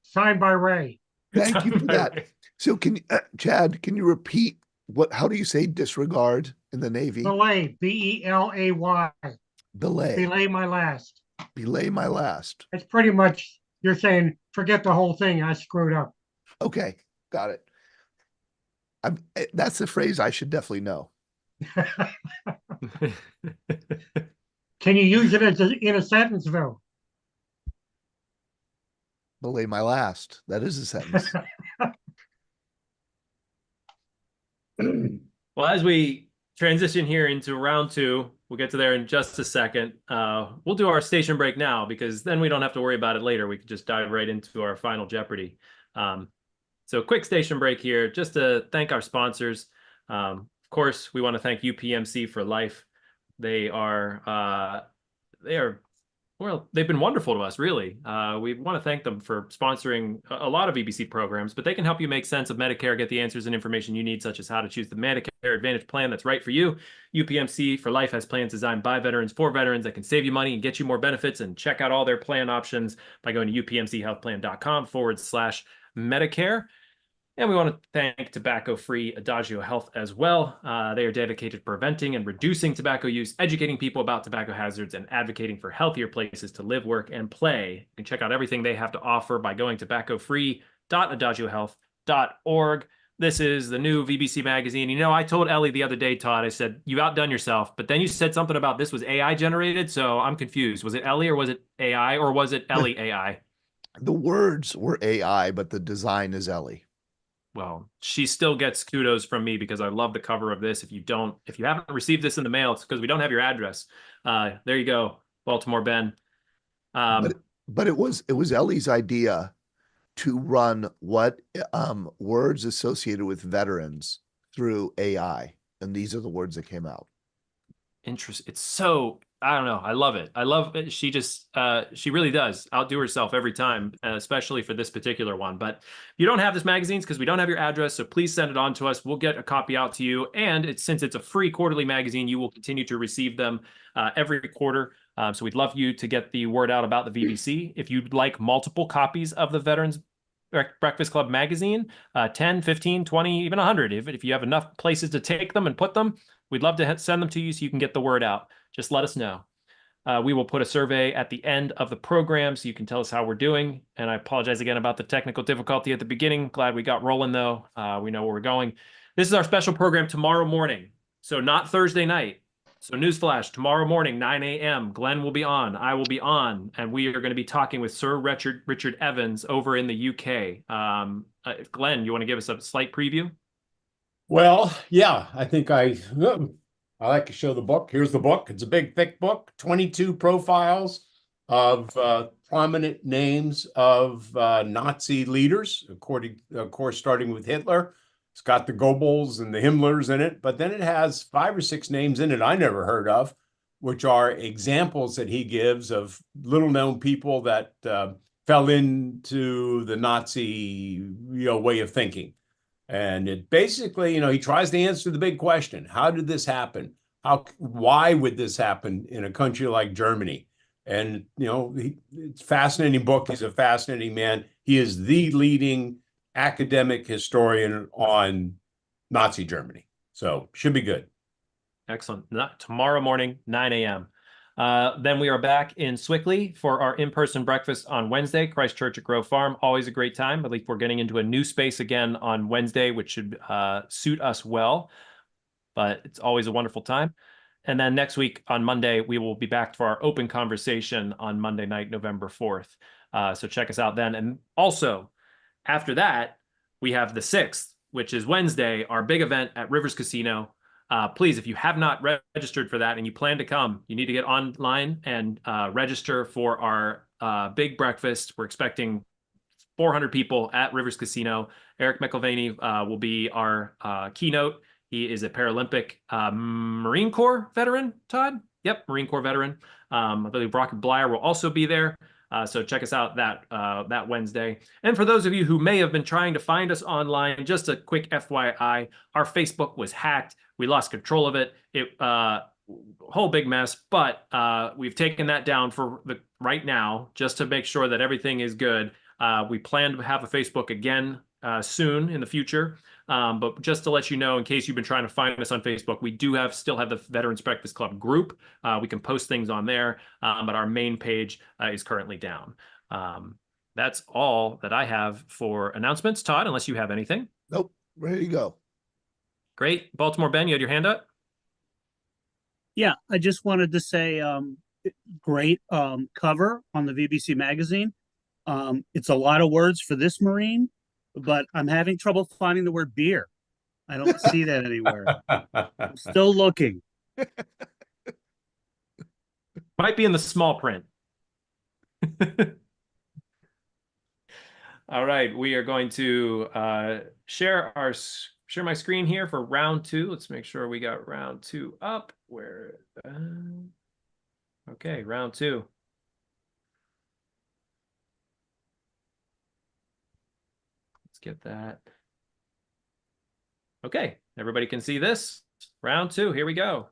Signed by Ray. Thank you for that. So Chad, can you repeat how do you say disregard in the Navy? Belay, B-E-L-A-Y. Belay. Belay my last. Belay my last. It's pretty much, you're saying, forget the whole thing, I screwed up. Okay, got it. That's the phrase I should definitely know. Can you use it in a sentence, though? Belay my last. That is a sentence. Well, as we transition here into round two, we'll get to there in just a second. We'll do our station break now because then we don't have to worry about it later. We can just dive right into our final Jeopardy. So quick station break here just to thank our sponsors. Of course, we want to thank UPMC for life. They've been wonderful to us, really. We want to thank them for sponsoring a lot of VBC programs, but they can help you make sense of Medicare, get the answers and information you need, such as how to choose the Medicare Advantage plan that's right for you. UPMC for Life has plans designed by veterans for veterans that can save you money and get you more benefits. And check out all their plan options by going to upmchealthplan.com/Medicare. And we want to thank tobacco-free Adagio Health as well. They are dedicated to preventing and reducing tobacco use, educating people about tobacco hazards, and advocating for healthier places to live, work, and play. You can check out everything they have to offer by going to tobaccofree.adagiohealth.org. This is the new VBC magazine. You know, I told Ellie the other day, Todd, I said, you outdone yourself, but then you said something about this was AI generated, so I'm confused. Was it Ellie or was it AI or was it Ellie AI? The words were AI, but the design is Ellie. Well, she still gets kudos from me because I love the cover of this. If you haven't received this in the mail, it's because we don't have your address. There you go, Baltimore Ben. But it was Ellie's idea to run words associated with veterans through AI, and these are the words that came out. Interesting. It's so, I don't know. I love it. I love it. She really does outdo herself every time, especially for this particular one. But if you don't have this magazine, because we don't have your address, so please send it on to us. We'll get a copy out to you. And since it's a free quarterly magazine, you will continue to receive them every quarter. So we'd love you to get the word out about the VBC. If you'd like multiple copies of the Veterans Breakfast Club magazine, 10, 15, 20, even 100. If you have enough places to take them and put them, we'd love to send them to you so you can get the word out. Just let us know. We will put a survey at the end of the program so you can tell us how we're doing. And I apologize again about the technical difficulty at the beginning. Glad we got rolling, though. We know where we're going. This is our special program tomorrow morning, so not Thursday night. So newsflash, tomorrow morning, 9 a.m., Glenn will be on, I will be on, and we are going to be talking with Sir Richard Evans over in the UK. Glenn, you want to give us a slight preview? Well, yeah, I think I like to show the book. Here's the book. It's a big, thick book, 22 profiles of prominent names of Nazi leaders, of course, starting with Hitler. It's got the Goebbels and the Himmlers in it, but then it has 5 or 6 names in it I never heard of, which are examples that he gives of little known people that fell into the Nazi, way of thinking. And it basically, he tries to answer the big question: how did this happen? Why would this happen in a country like Germany? And it's a fascinating book. He's a fascinating man. He is the leading academic historian on Nazi Germany. So should be good. Excellent. Tomorrow morning, 9 a.m. Then we are back in Swickley for our in-person breakfast on Wednesday, Christchurch at Grove Farm. Always a great time. I think we're getting into a new space again on Wednesday, which should suit us well, but it's always a wonderful time. And then next week on Monday, we will be back for our open conversation on Monday night, November 4th. So check us out then. And also, after that, we have the 6th, which is Wednesday, our big event at Rivers Casino. Please, if you have not registered for that and you plan to come, you need to get online and register for our big breakfast. We're expecting 400 people at Rivers Casino. Eric McElvaney will be our keynote. He is a Paralympic Marine Corps veteran, Todd. Yep, Marine Corps veteran. I believe Brock Blyer will also be there. So check us out that Wednesday. And for those of you who may have been trying to find us online, just a quick FYI, our Facebook was hacked. We lost control of it. Whole big mess, but we've taken that down for right now, just to make sure that everything is good. We plan to have a Facebook again soon in the future. But just to let you know, in case you've been trying to find us on Facebook, we do still have the Veterans Breakfast Club group. We can post things on there, but our main page is currently down. That's all that I have for announcements. Todd, unless you have anything. Nope, ready to go. Great. Baltimore Ben, you had your hand up? Yeah, I just wanted to say great cover on the VBC magazine. It's a lot of words for this Marine, but I'm having trouble finding the word beer. I don't see that anywhere. I'm still looking. Might be in the small print. All right, we are going to share my screen here for round 2. Let's make sure we got round 2 up. Okay, round 2. Let's get that. Okay, everybody can see this. Round 2, here we go.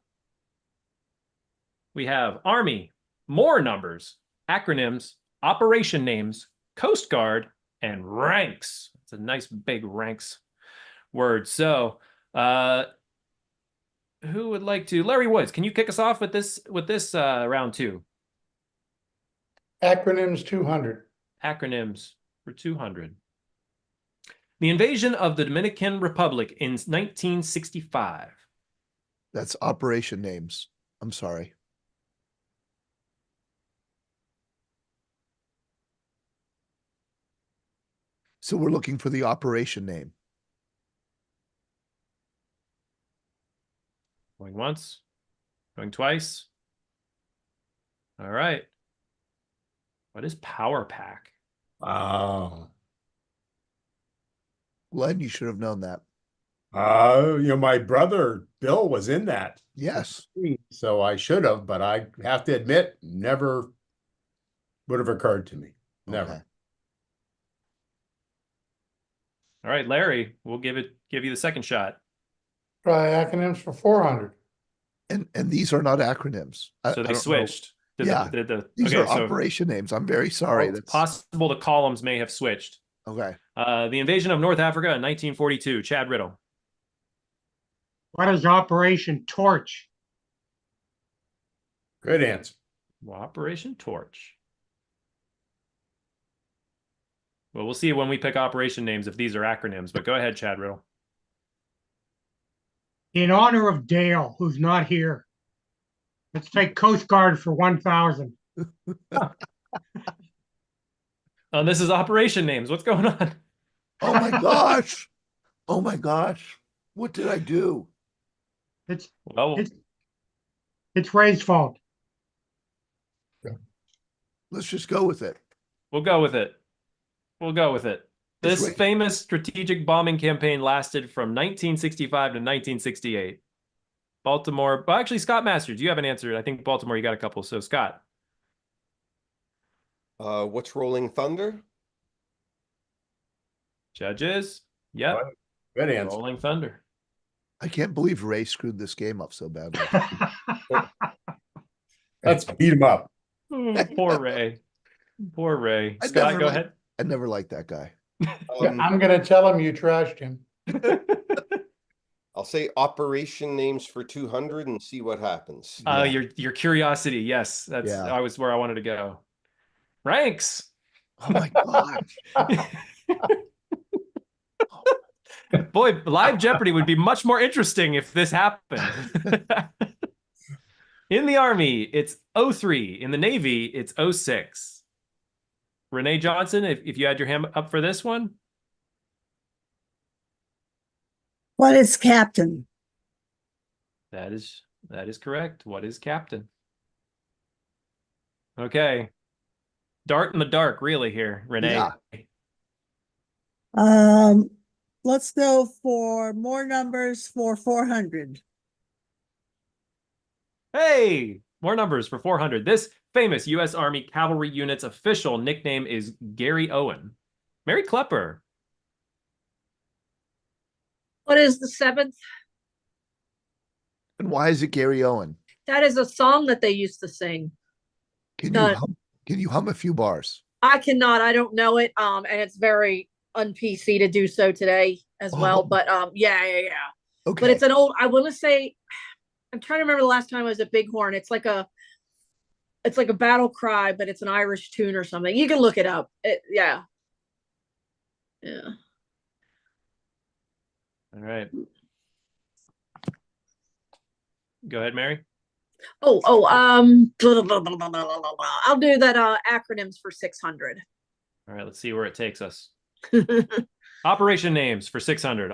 We have Army, more numbers, acronyms, operation names, Coast Guard, and ranks. It's a nice big ranks word. So who would like to? Larry Woods, can you kick us off with this round 2? Acronyms 200. Acronyms for 200. The invasion of the Dominican Republic in 1965. That's operation names. I'm sorry. So we're looking for the operation name. Going once, going twice. All right. What is Power Pack? Wow. Glenn, you should have known that. My brother Bill was in that. Yes. So I should have, but I have to admit, never would have occurred to me. Never. Okay. All right, Larry, we'll give you the second shot. Try acronyms for 400. And these are not acronyms. So they switched. These are operation names. I'm very sorry. It's possible the columns may have switched. Okay. The invasion of North Africa in 1942. Chad Riddle. What is Operation Torch? Good answer. Well, Operation Torch. Well, we'll see when we pick operation names if these are acronyms, but go ahead, Chad Riddle. In honor of Dale, who's not here, let's take Coast Guard for 1,000. This is operation names. What's going on? Oh my gosh. Oh my gosh. What did I do? It's Ray's fault. Let's just go with it. We'll go with it. We'll go with it. This famous strategic bombing campaign lasted from 1965 to 1968. Baltimore, well, actually, Scott Masters, you haven't answered. I think Baltimore, you got a couple. So, Scott. What's Rolling Thunder? Judges? Yep. Good answer. Rolling Thunder. I can't believe Ray screwed this game up so badly. Let's beat him up. Poor Ray. Poor Ray. Scott, go ahead. I never liked that guy. I'm going to tell him you trashed him. I'll say operation names for 200 and see what happens. Your curiosity. Yes, that's I was where I wanted to go. Ranks. Oh my gosh. Boy, live Jeopardy would be much more interesting if this happened. In the Army, it's 03. In the Navy, it's 06. Renee Johnson, if you had your hand up for this one. What is captain? That is correct. What is captain? Okay. Dart in the dark, really here, Renee. Yeah. Let's go for more numbers for 400. Hey, more numbers for 400. This famous U.S. Army Cavalry Unit's official nickname is Gary Owen. Mary Klepper. What is the 7th? And why is it Gary Owen? That is a song that they used to sing. Can you hum a few bars? I cannot. I don't know it. And it's very un-PC to do so today as well. But yeah. Okay. But it's an old. I want to say. I'm trying to remember the last time I was at Bighorn. It's like a battle cry, but it's an Irish tune or something. You can look it up. Yeah. All right. Go ahead, Mary. I'll do that acronyms for 600. All right, let's see where it takes us. Operation names for 600.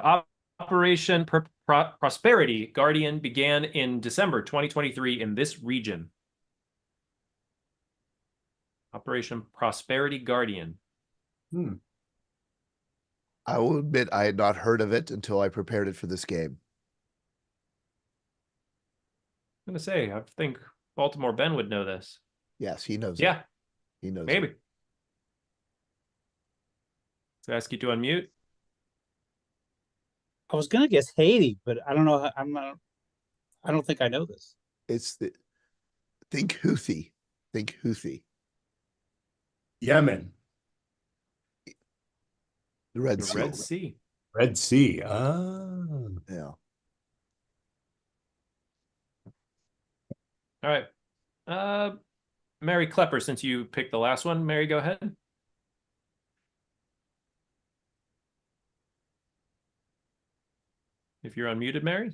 Operation Prosperity Guardian began in December 2023 in this region. Operation Prosperity Guardian. I will admit I had not heard of it until I prepared it for this game. I'm going to say, I think Baltimore Ben would know this. Yes, he knows. Yeah. He knows. Maybe. So ask you to unmute. I was gonna guess Haiti, but I don't know. I don't think I know this. It's think Houthi. Think Houthi. Yemen. The Red Sea. Red Sea. Red Sea. Yeah. All right. Mary Klepper, since you picked the last one, Mary, go ahead. If you're unmuted, Mary.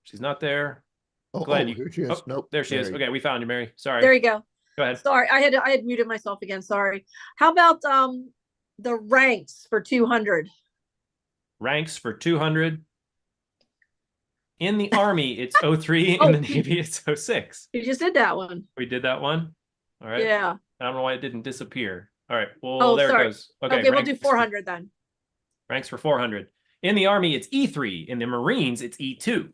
She's not there. Here she is. Nope. There she is. Okay, we found you, Mary. Sorry. There you go. Go ahead. Sorry, I had muted myself again. Sorry. How about the ranks for 200? Ranks for 200. In the Army, it's 03. In the Navy, it's 06. You just did that one. We did that one. All right. Yeah. I don't know why it didn't disappear. All right. Well, there it goes. Okay, we'll do 400 then. Ranks for 400. In the Army, it's E3. In the Marines, it's E2.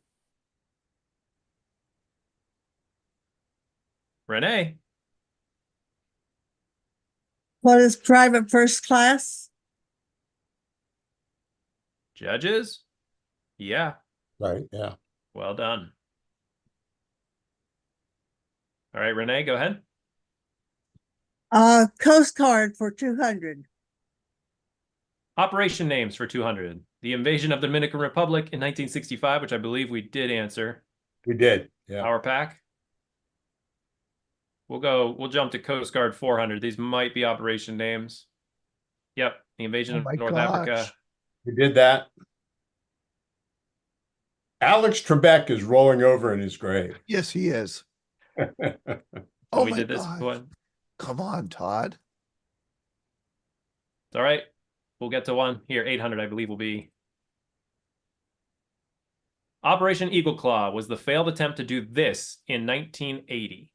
Renee. What is private first class? Judges? Yeah. Right, yeah. Well done. All right, Renee, go ahead. Coast Guard for 200. Operation names for 200. The invasion of the Dominican Republic in 1965, which I believe we did answer. We did, yeah. Our pack. We'll jump to Coast Guard 400. These might be operation names. Yep, the invasion of North Africa. We did that. Alex Trebek is rolling over in his grave. Yes, he is. Oh, we did this one. Come on, Todd. It's all right. We'll get to one here. 800, I believe, will be. Operation Eagle Claw was the failed attempt to do this in 1980.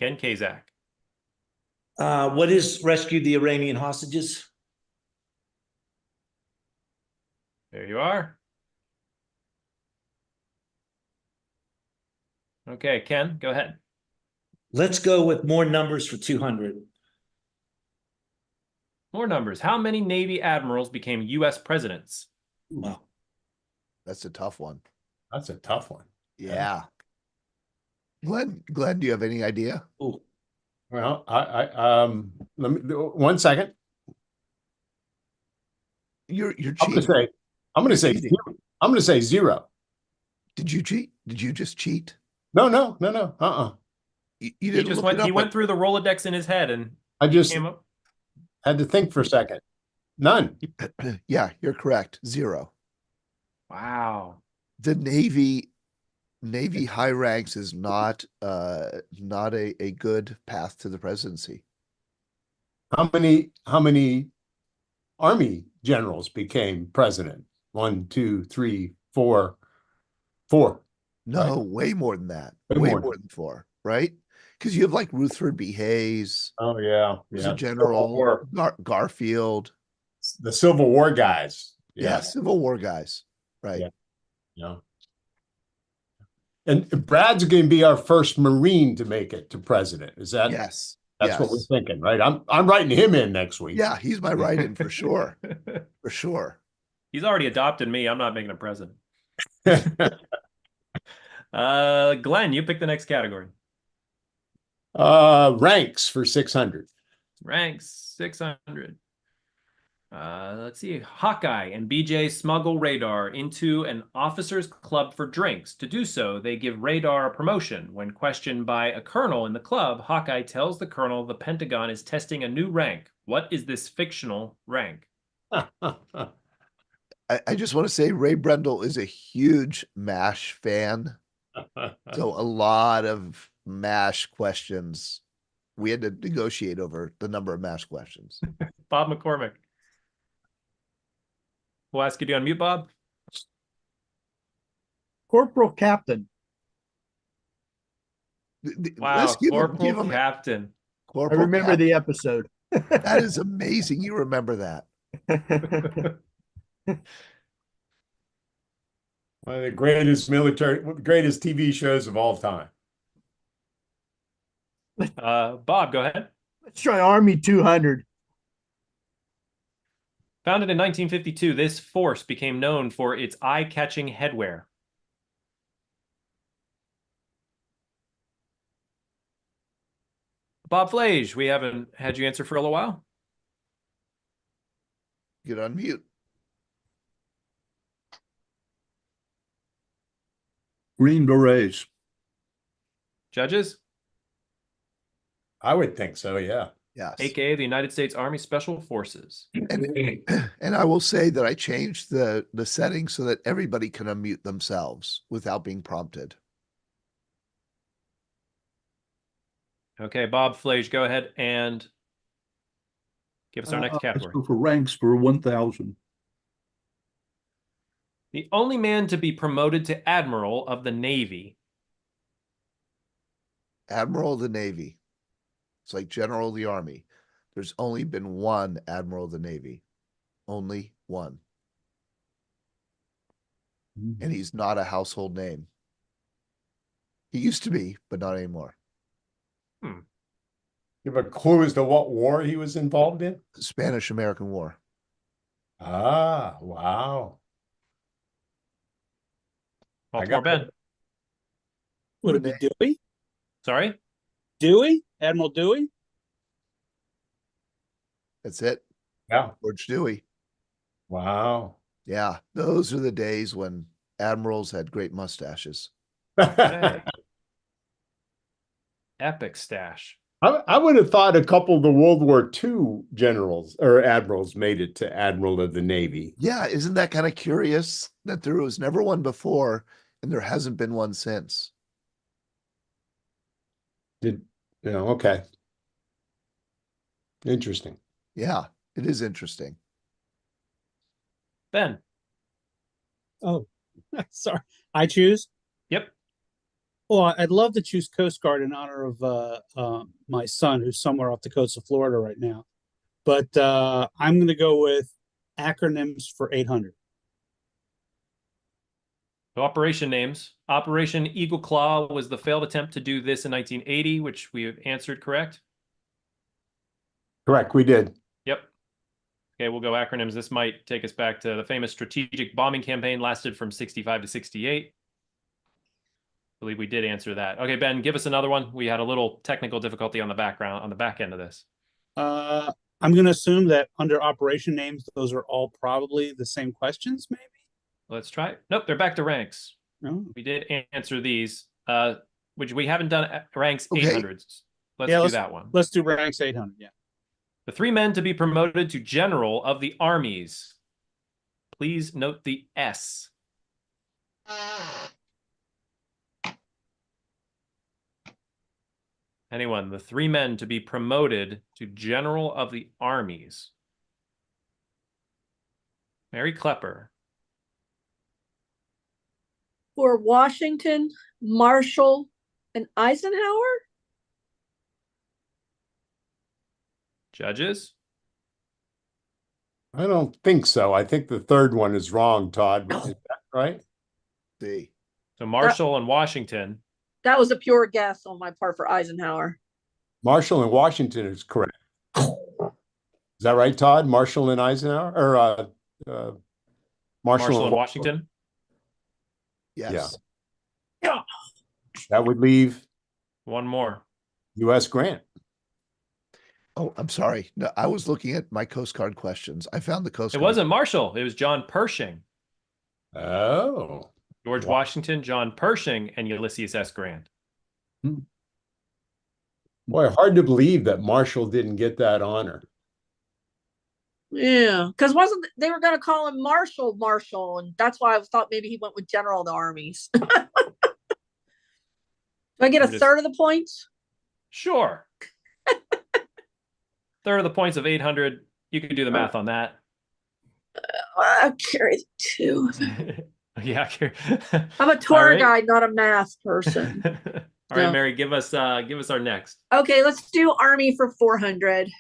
Ken Kazak. What is rescued the Iranian hostages? There you are. Okay, Ken, go ahead. Let's go with more numbers for 200. More numbers. How many Navy admirals became U.S. presidents? Wow. That's a tough one. That's a tough one. Yeah. Glenn, do you have any idea? Ooh. Well, let me 1 second. You're I'm cheating. gonna say cheating. I'm gonna say 0. Did you cheat? Did you just cheat? No. You He didn't just look it went. He up went through the Rolodex in his head, and I just came up. had to think for a second. None. Yeah, you're correct. 0. Wow. The Navy high ranks is not a good path to the presidency. How many Army generals became president? 1, 2, 3, 4. 4. No, Right. way more than that. Way Way more than 4, right? Because you have like Rutherford B. Hayes. Oh yeah, Was yeah. a general. Garfield. The Civil War guys. Yeah, Civil War guys. Right. Yeah. And Brad's going to be our first Marine to make it to president. Is that? Yes. That's what we're thinking, right? I'm writing him in next week. Yeah, he's my write-in for sure. For sure. He's already adopted me. I'm not making a president. Glenn, you pick the next category. Ranks for 600. Ranks 600. Let's see. Hawkeye and BJ smuggle Radar into an officers' club for drinks. To do so, they give Radar a promotion. When questioned by a colonel in the club, Hawkeye tells the colonel the Pentagon is testing a new rank. What is this fictional rank? I just want to say Ray Brendel is a huge MASH fan. So a lot of MASH questions. We had to negotiate over the number of MASH questions. Bob McCormick. We'll ask you to unmute, Bob. Corporal Captain. Wow, Corporal Captain. Corporal I remember Captain. the episode. That is amazing. You remember that. One of the greatest TV shows of all time. Bob, go ahead. Let's try Army 200. Founded in 1952, this force became known for its eye-catching headwear. Bob Flage, we haven't had you answer for a little while. Get on mute. Green Berets. Judges? I would think so, yeah. Yes. AKA the United States Army Special Forces. And I will say that I changed the settings so that everybody can unmute themselves without being prompted. Okay, Bob Flage, go ahead and give us our next category. Let's go for ranks for 1,000. The only man to be promoted to Admiral of the Navy. Admiral of the Navy. It's like General of the Army. There's only been one Admiral of the Navy. Only one. And he's not a household name. He used to be, but not anymore. Give a clue as to what war he was involved in? The Spanish-American War. Ah, wow. Baltimore Ben. Would it be Dewey? Sorry? Dewey? Admiral Dewey? That's it. Yeah. George Dewey. Wow. Yeah. Those are the days when admirals had great mustaches. Hey. Epic stash. I would have thought a couple of the World War II generals or admirals made it to Admiral of the Navy. Yeah. Isn't that kind of curious that there was never one before and there hasn't been one since? Okay. Interesting. Yeah, it is interesting. Ben. Oh, sorry. I choose? Yep. Well, I'd love to choose Coast Guard in honor of my son, who's somewhere off the coast of Florida right now. But I'm going to go with acronyms for 800. So operation names. Operation Eagle Claw was the failed attempt to do this in 1980, which we have answered correct. Correct, we did. Yep. Okay, we'll go acronyms. This might take us back to the famous strategic bombing campaign, lasted from 65 to 68. I believe we did answer that. Okay, Ben, give us another one. We had a little technical difficulty on the back end of this. I'm going to assume that under operation names, those are all probably the same questions, maybe? Let's try it. Nope, they're back to ranks. No. We did answer these, which we haven't done at ranks Okay. 800s. Let's do that one. Let's do ranks 800, yeah. The 3 men to be promoted to general of the armies. Please note the S. Anyone, the 3 men to be promoted to general of the armies. Mary Klepper. For Washington, Marshall, and Eisenhower? Judges? I don't think so. I think the third one is wrong, Todd. Is that right? See. So Marshall and Washington. That was a pure guess on my part for Eisenhower. Marshall and Washington is correct. Is that right, Todd? Marshall and Eisenhower? Or Marshall and Washington? Yes. Yeah. That would leave one more. U.S. Grant. Oh, I'm sorry. No, I was looking at my Coast Guard questions. I found the Coast It Guard. wasn't Marshall. It was John Pershing. Oh. George Washington, John Pershing, and Ulysses S. Grant. Boy, hard to believe that Marshall didn't get that honor. Yeah, because they were going to call him Marshall, and that's why I thought maybe he went with General of the Armies. Do I get a third of the points? Sure. Third of the points of 800. You can do the math on that. I'll carry the 2. Yeah. I'm a tour guide, not a math person. All right, Mary, give us our next. Okay, let's do Army for 400.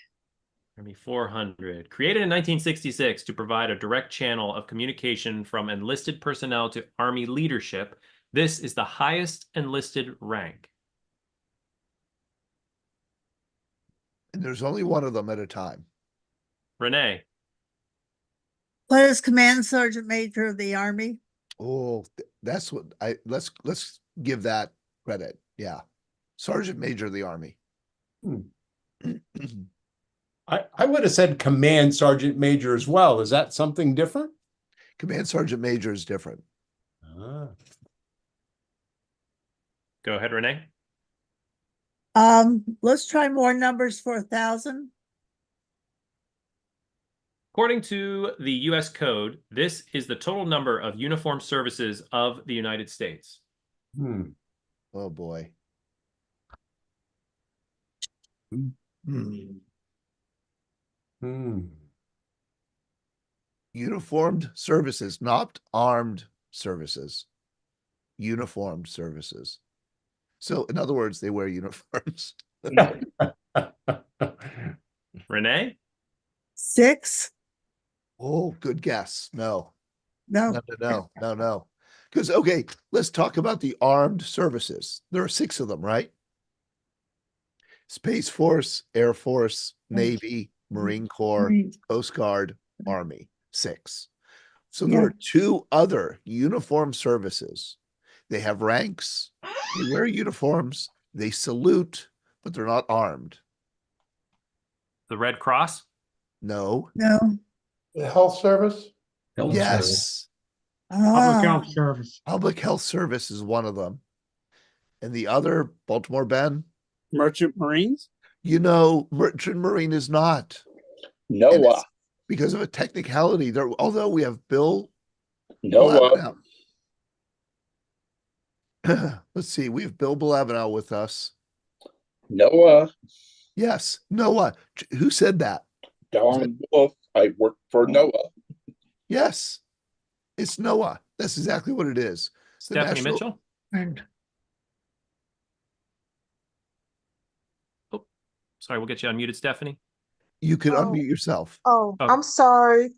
Army 400. Created in 1966 to provide a direct channel of communication from enlisted personnel to Army leadership. This is the highest enlisted rank. And there's only one of them at a time. Renee. What is Command Sergeant Major of the Army? Oh, that's what let's give that credit. Yeah. Sergeant Major of the Army. I would have said Command Sergeant Major as well. Is that something different? Command Sergeant Major is different. Go ahead, Renee. Let's try more numbers for 1,000. According to the U.S. Code, this is the total number of uniformed services of the United States. Oh, boy. Uniformed services, not armed services. Uniformed services. So, in other words, they wear uniforms. Renee? 6. Oh, good guess. No. No. Because, okay, let's talk about the armed services. There are 6 of them, right? Space Force, Air Force, Navy, Marine Corps, Coast Guard, Army. 6. So there are 2 other uniformed services. They have ranks, they wear uniforms, they salute, but they're not armed. The Red Cross? No. The Health Service? Yes. Public Health Service. Public Health Service is one of them. And the other, Baltimore, Ben? Merchant Marines? Merchant Marine is not. NOAA. Because of a technicality there, although we have Bill. NOAA. Let's see, we have Bill Balabanow with us. NOAA. Yes, NOAA. Who said that? Don Wolf. I work for NOAA. Yes, it's NOAA. That's exactly what it is. Stephanie Mitchell? Sorry, we'll get you unmuted, Stephanie. You could unmute yourself. Oh, Oh. I'm sorry.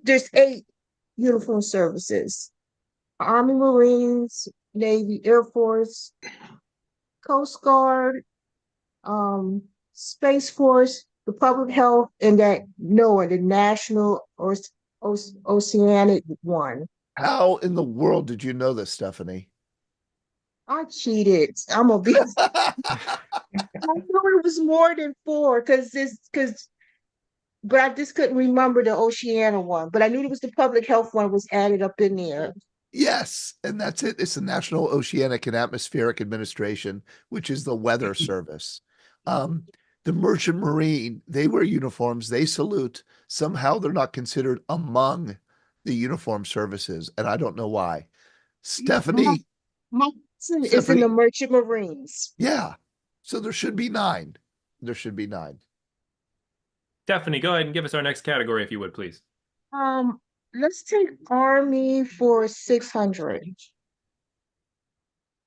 There's 8 uniform services. Army, Marines, Navy, Air Force, Coast Guard, Space Force, the Public Health, and that NOAA, the National Oceanic one. How in the world did you know this, Stephanie? I cheated. I'm gonna be. I knew it was more than 4 but I just couldn't remember the Oceania one. But I knew it was the Public Health one was added up in there. Yes, and that's it. It's the National Oceanic and Atmospheric Administration, which is the weather service. The Merchant Marine, they wear uniforms, they salute. Somehow they're not considered among the uniform services, and I don't know why. Stephanie. My cousin is in the Merchant Marines. Yeah, so there should be 9. There should be 9. Stephanie, go ahead and give us our next category, if you would, please. Let's take Army for 600.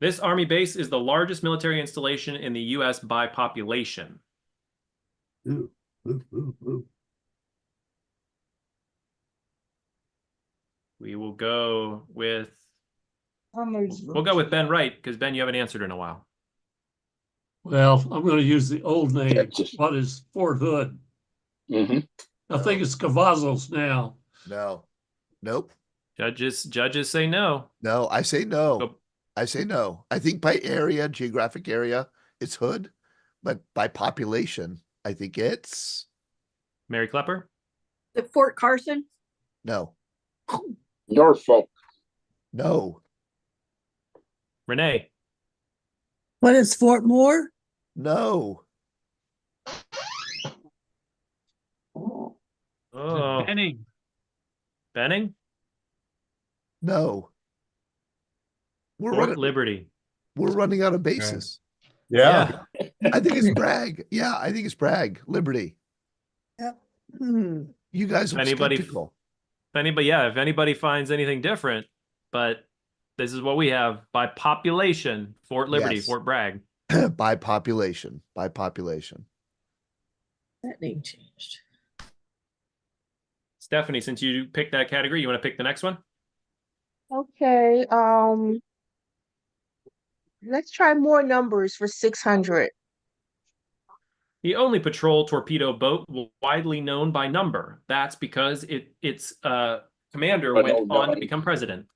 This Army base is the largest military installation in the U.S. by population. Ooh. We will go with... We'll go with Ben Wright, because Ben, you haven't answered in a while. Well, I'm going to use the old name. What is Fort Hood? Mm-hmm. I think it's Cavazos now. No. Nope. Judges say no. No, I say no. Go. I say no. I think by area, geographic area, it's Hood, but by population, I think it's Mary Klepper. The Fort Carson. no. Norfolk. No. Renee. What is Fort Moore? No. Oh. Benning. Benning? No. We're Fort Liberty. We're running out of bases. Yeah. I think it's Bragg. Yeah, I think it's Bragg. Liberty. Yep. You guys are skeptical. If anybody finds anything different, but this is what we have by population. Fort Liberty, Yes. Fort Bragg. By population. By population. That name changed. Stephanie, since you picked that category, you want to pick the next one? Okay. Let's try more numbers for 600. The only patrol torpedo boat widely known by number. That's because its commander went on to become president.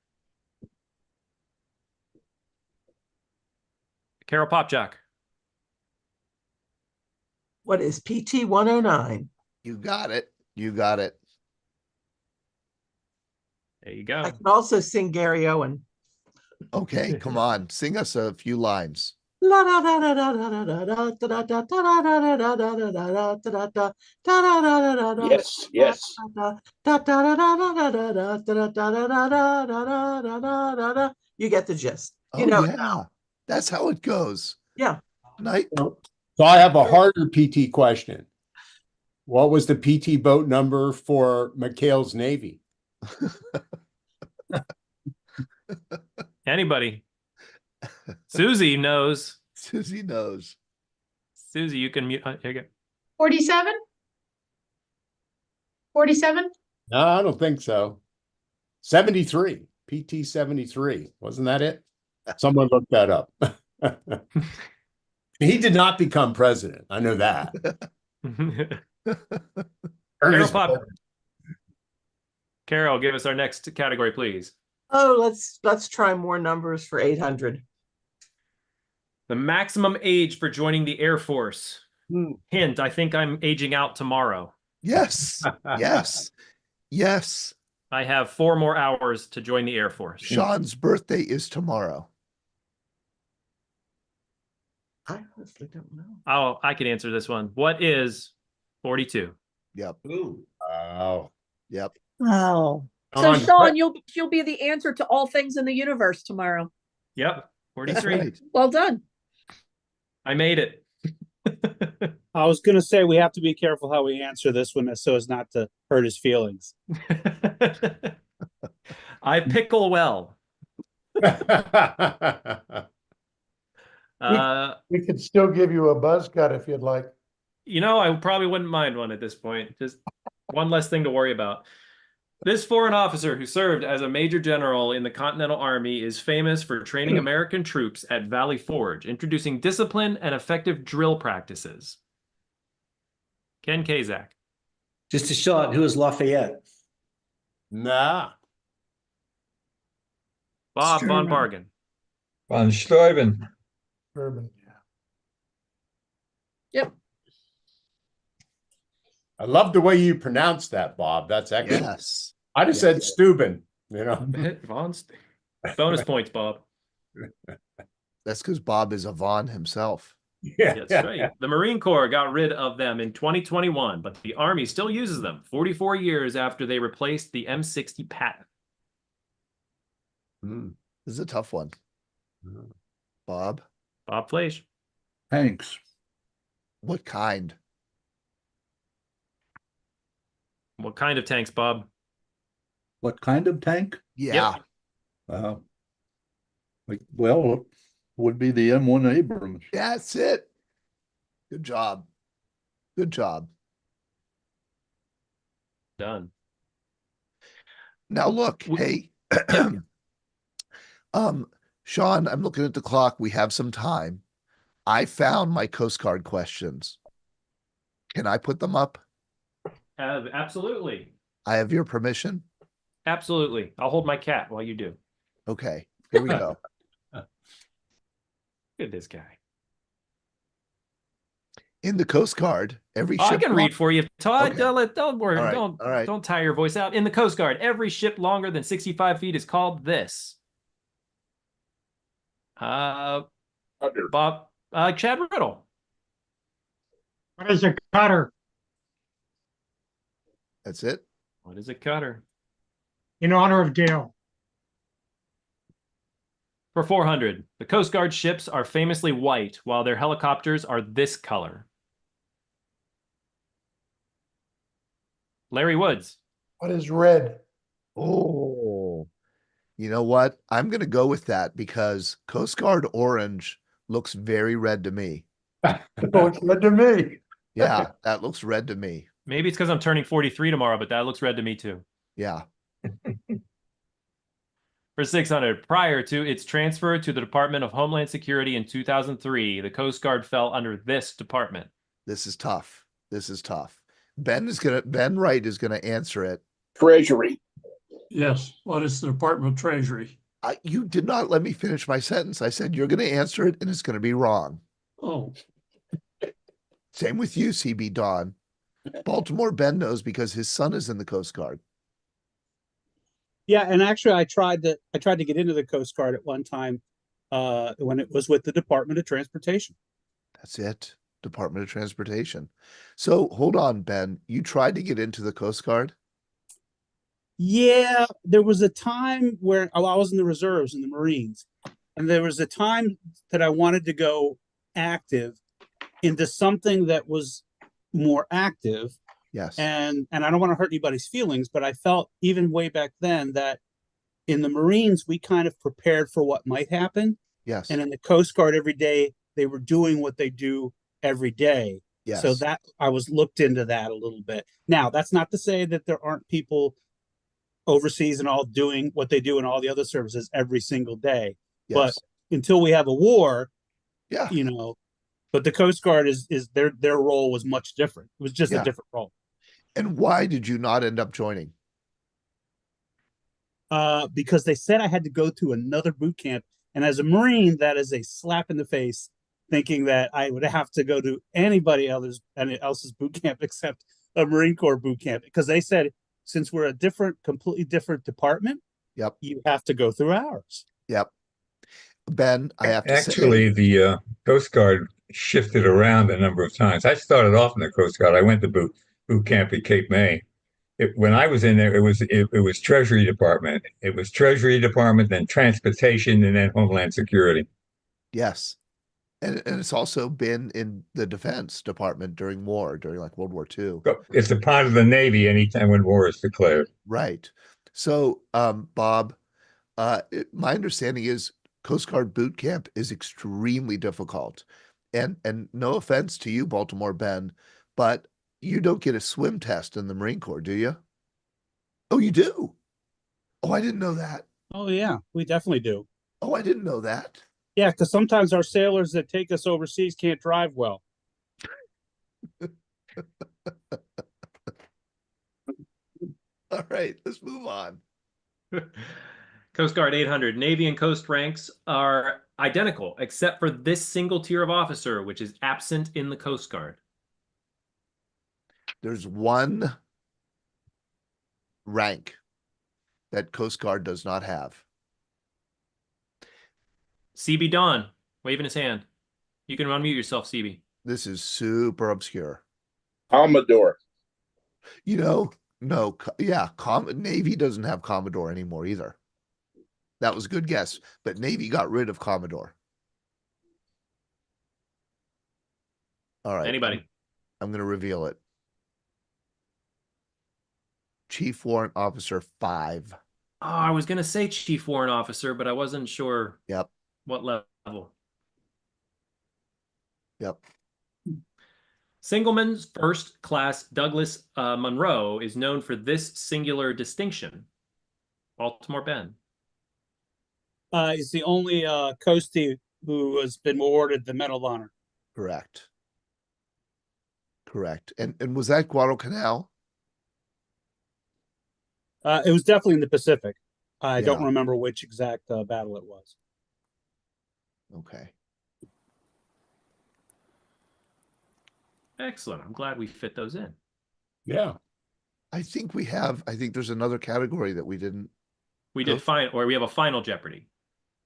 Carol Popchak. What is PT 109? You got it. You got it. There you go. I can also sing Gary Owen. Okay, come on. Sing us a few lines. Yes, yes. You get the gist. Oh, yeah. That's how it goes. Yeah. Night. So I have a harder PT question. What was the PT boat number for McHale's Navy? Anybody? Susie knows. Susie knows. Susie, you can mute. Here you go. 47? 47? No, I don't think so. 73. PT 73. Wasn't that it? Someone look that up. He did not become president. I know that. Carol, give us our next category, please. Oh, let's try more numbers for 800. The maximum age for joining the Air Force. Hint, I think I'm aging out tomorrow. Yes. Yes. Yes. I have 4 more hours to join the Air Force. Sean's birthday is tomorrow. I honestly don't know. Oh, I can answer this one. What is 42? Yep. Ooh. Wow. Yep. Oh. So Sean, you'll be the answer to all things in the universe tomorrow. Yep. 43. Right. Well done. I made it. I was going to say we have to be careful how we answer this one so as not to hurt his feelings. I pickle well. We could still give you a buzz cut if you'd like. I probably wouldn't mind one at this point. Just one less thing to worry about. This foreign officer who served as a major general in the Continental Army is famous for training American troops at Valley Forge, introducing discipline and effective drill practices. Ken Kazak. Just a shot. Who is Lafayette? Nah. Bob Von Steuben. Bargen. Von Steuben. Urban. Yep. I love the way you pronounce that, Bob. That's excellent. Yes. I just said Steuben, Von Bonus points, Bob. That's because Bob is a Vaughn himself. Yeah, That's right. The Marine Corps got rid of them in 2021, but the Army still uses them 44 years after they replaced the M60 Patton. This is a tough one. Bob? Bob Fleisch. Tanks. What kind? What kind of tanks, Bob? What kind of tank? Yeah. Well, would be the M1 Abrams. That's it. Good job. Good job. Done. Now look, hey, Sean, I'm looking at the clock. We have some time. I found my Coast Guard questions. Can I put them up? Absolutely. I have your permission? Absolutely. I'll hold my cat while you do. Okay, here we go. Look at this guy. In the Coast Guard, every I ship. can read for you, Todd. Okay. Don't worry. All right, Don't all right. don't tire your voice out. In the Coast Guard, every ship longer than 65 feet is called this. Bob, Chad Riddle. What is a cutter? That's it. What is a cutter? In honor of Dale. For 400, the Coast Guard ships are famously white, while their helicopters are this color. Larry Woods. What is red? Oh, you know what? I'm going to go with that because Coast Guard orange looks very red to me. Oh, it's red to me. Yeah, that looks red to me. Maybe it's because I'm turning 43 tomorrow, but that looks red to me too. Yeah. For 600, prior to its transfer to the Department of Homeland Security in 2003, the Coast Guard fell under this department. This is tough. This is tough. Ben Wright is gonna answer it. Treasury. Yes. What is the Department of Treasury? You did not let me finish my sentence. I said you're gonna answer it and it's gonna be wrong. Oh. Same with you, CB Don. Baltimore Ben knows because his son is in the Coast Guard. Yeah, and actually I tried to get into the Coast Guard at one time when it was with the Department of Transportation. That's it. Department of Transportation. So hold on, Ben. You tried to get into the Coast Guard? Yeah, there was a time where I was in the reserves in the Marines, and there was a time that I wanted to go active into something that was more active. Yes. And I don't want to hurt anybody's feelings, but I felt even way back then that in the Marines, we kind of prepared for what might happen. Yes. And in the Coast Guard every day, they were doing what they do every day. Yes. So that I was looked into that a little bit. Now, that's not to say that there aren't people overseas and all doing what they do in all the other services every single day. Yes. But until we have a war, yeah, but the Coast Guard is their role was much different. It was just a different role. And why did you not end up joining? Because they said I had to go to another boot camp. And as a Marine, that is a slap in the face, thinking that I would have to go to anybody else's boot camp except a Marine Corps boot camp. Because they said, since we're a completely different department, yep, you have to go through ours. Yep. Ben, I have to Actually, the Coast Guard shifted around a number of times. I started off in the Coast Guard. I went to boot camp at Cape May. When I was in there, it was Treasury Department. It was Treasury Department, then Transportation, and then Homeland Security. Yes. And it's also been in the Defense Department during like World War II. It's a part of the Navy anytime when war is declared. Right. So, Bob, my understanding is Coast Guard boot camp is extremely difficult. And no offense to you, Baltimore Ben, but you don't get a swim test in the Marine Corps, do you? Oh, you do? Oh, I didn't know that. Oh, yeah, we definitely do. Oh, I didn't know that. Yeah, because sometimes our sailors that take us overseas can't drive well. All right, let's move on. Coast Guard 800. Navy and Coast ranks are identical, except for this single tier of officer, which is absent in the Coast Guard. There's one rank that Coast Guard does not have. CB Don, waving his hand. You can unmute yourself, CB. This is super obscure. Commodore. You know, no, yeah, Navy doesn't have Commodore anymore either. That was a good guess, but Navy got rid of Commodore. All right. Anybody? I'm going to reveal it. Chief Warrant Officer 5. Oh, I was going to say Chief Warrant Officer, but I wasn't sure what level. Yep. Singleman's First Class Douglas Monroe is known for this singular distinction. Baltimore Ben. He's the only coastie who has been awarded the Medal of Honor. Correct. Correct. And was that Guadalcanal? It was definitely in the Pacific. I Yeah. don't remember which exact battle it was. Okay. Excellent. I'm glad we fit those in. Yeah. I think there's another category that we didn't. We did we have a final Jeopardy.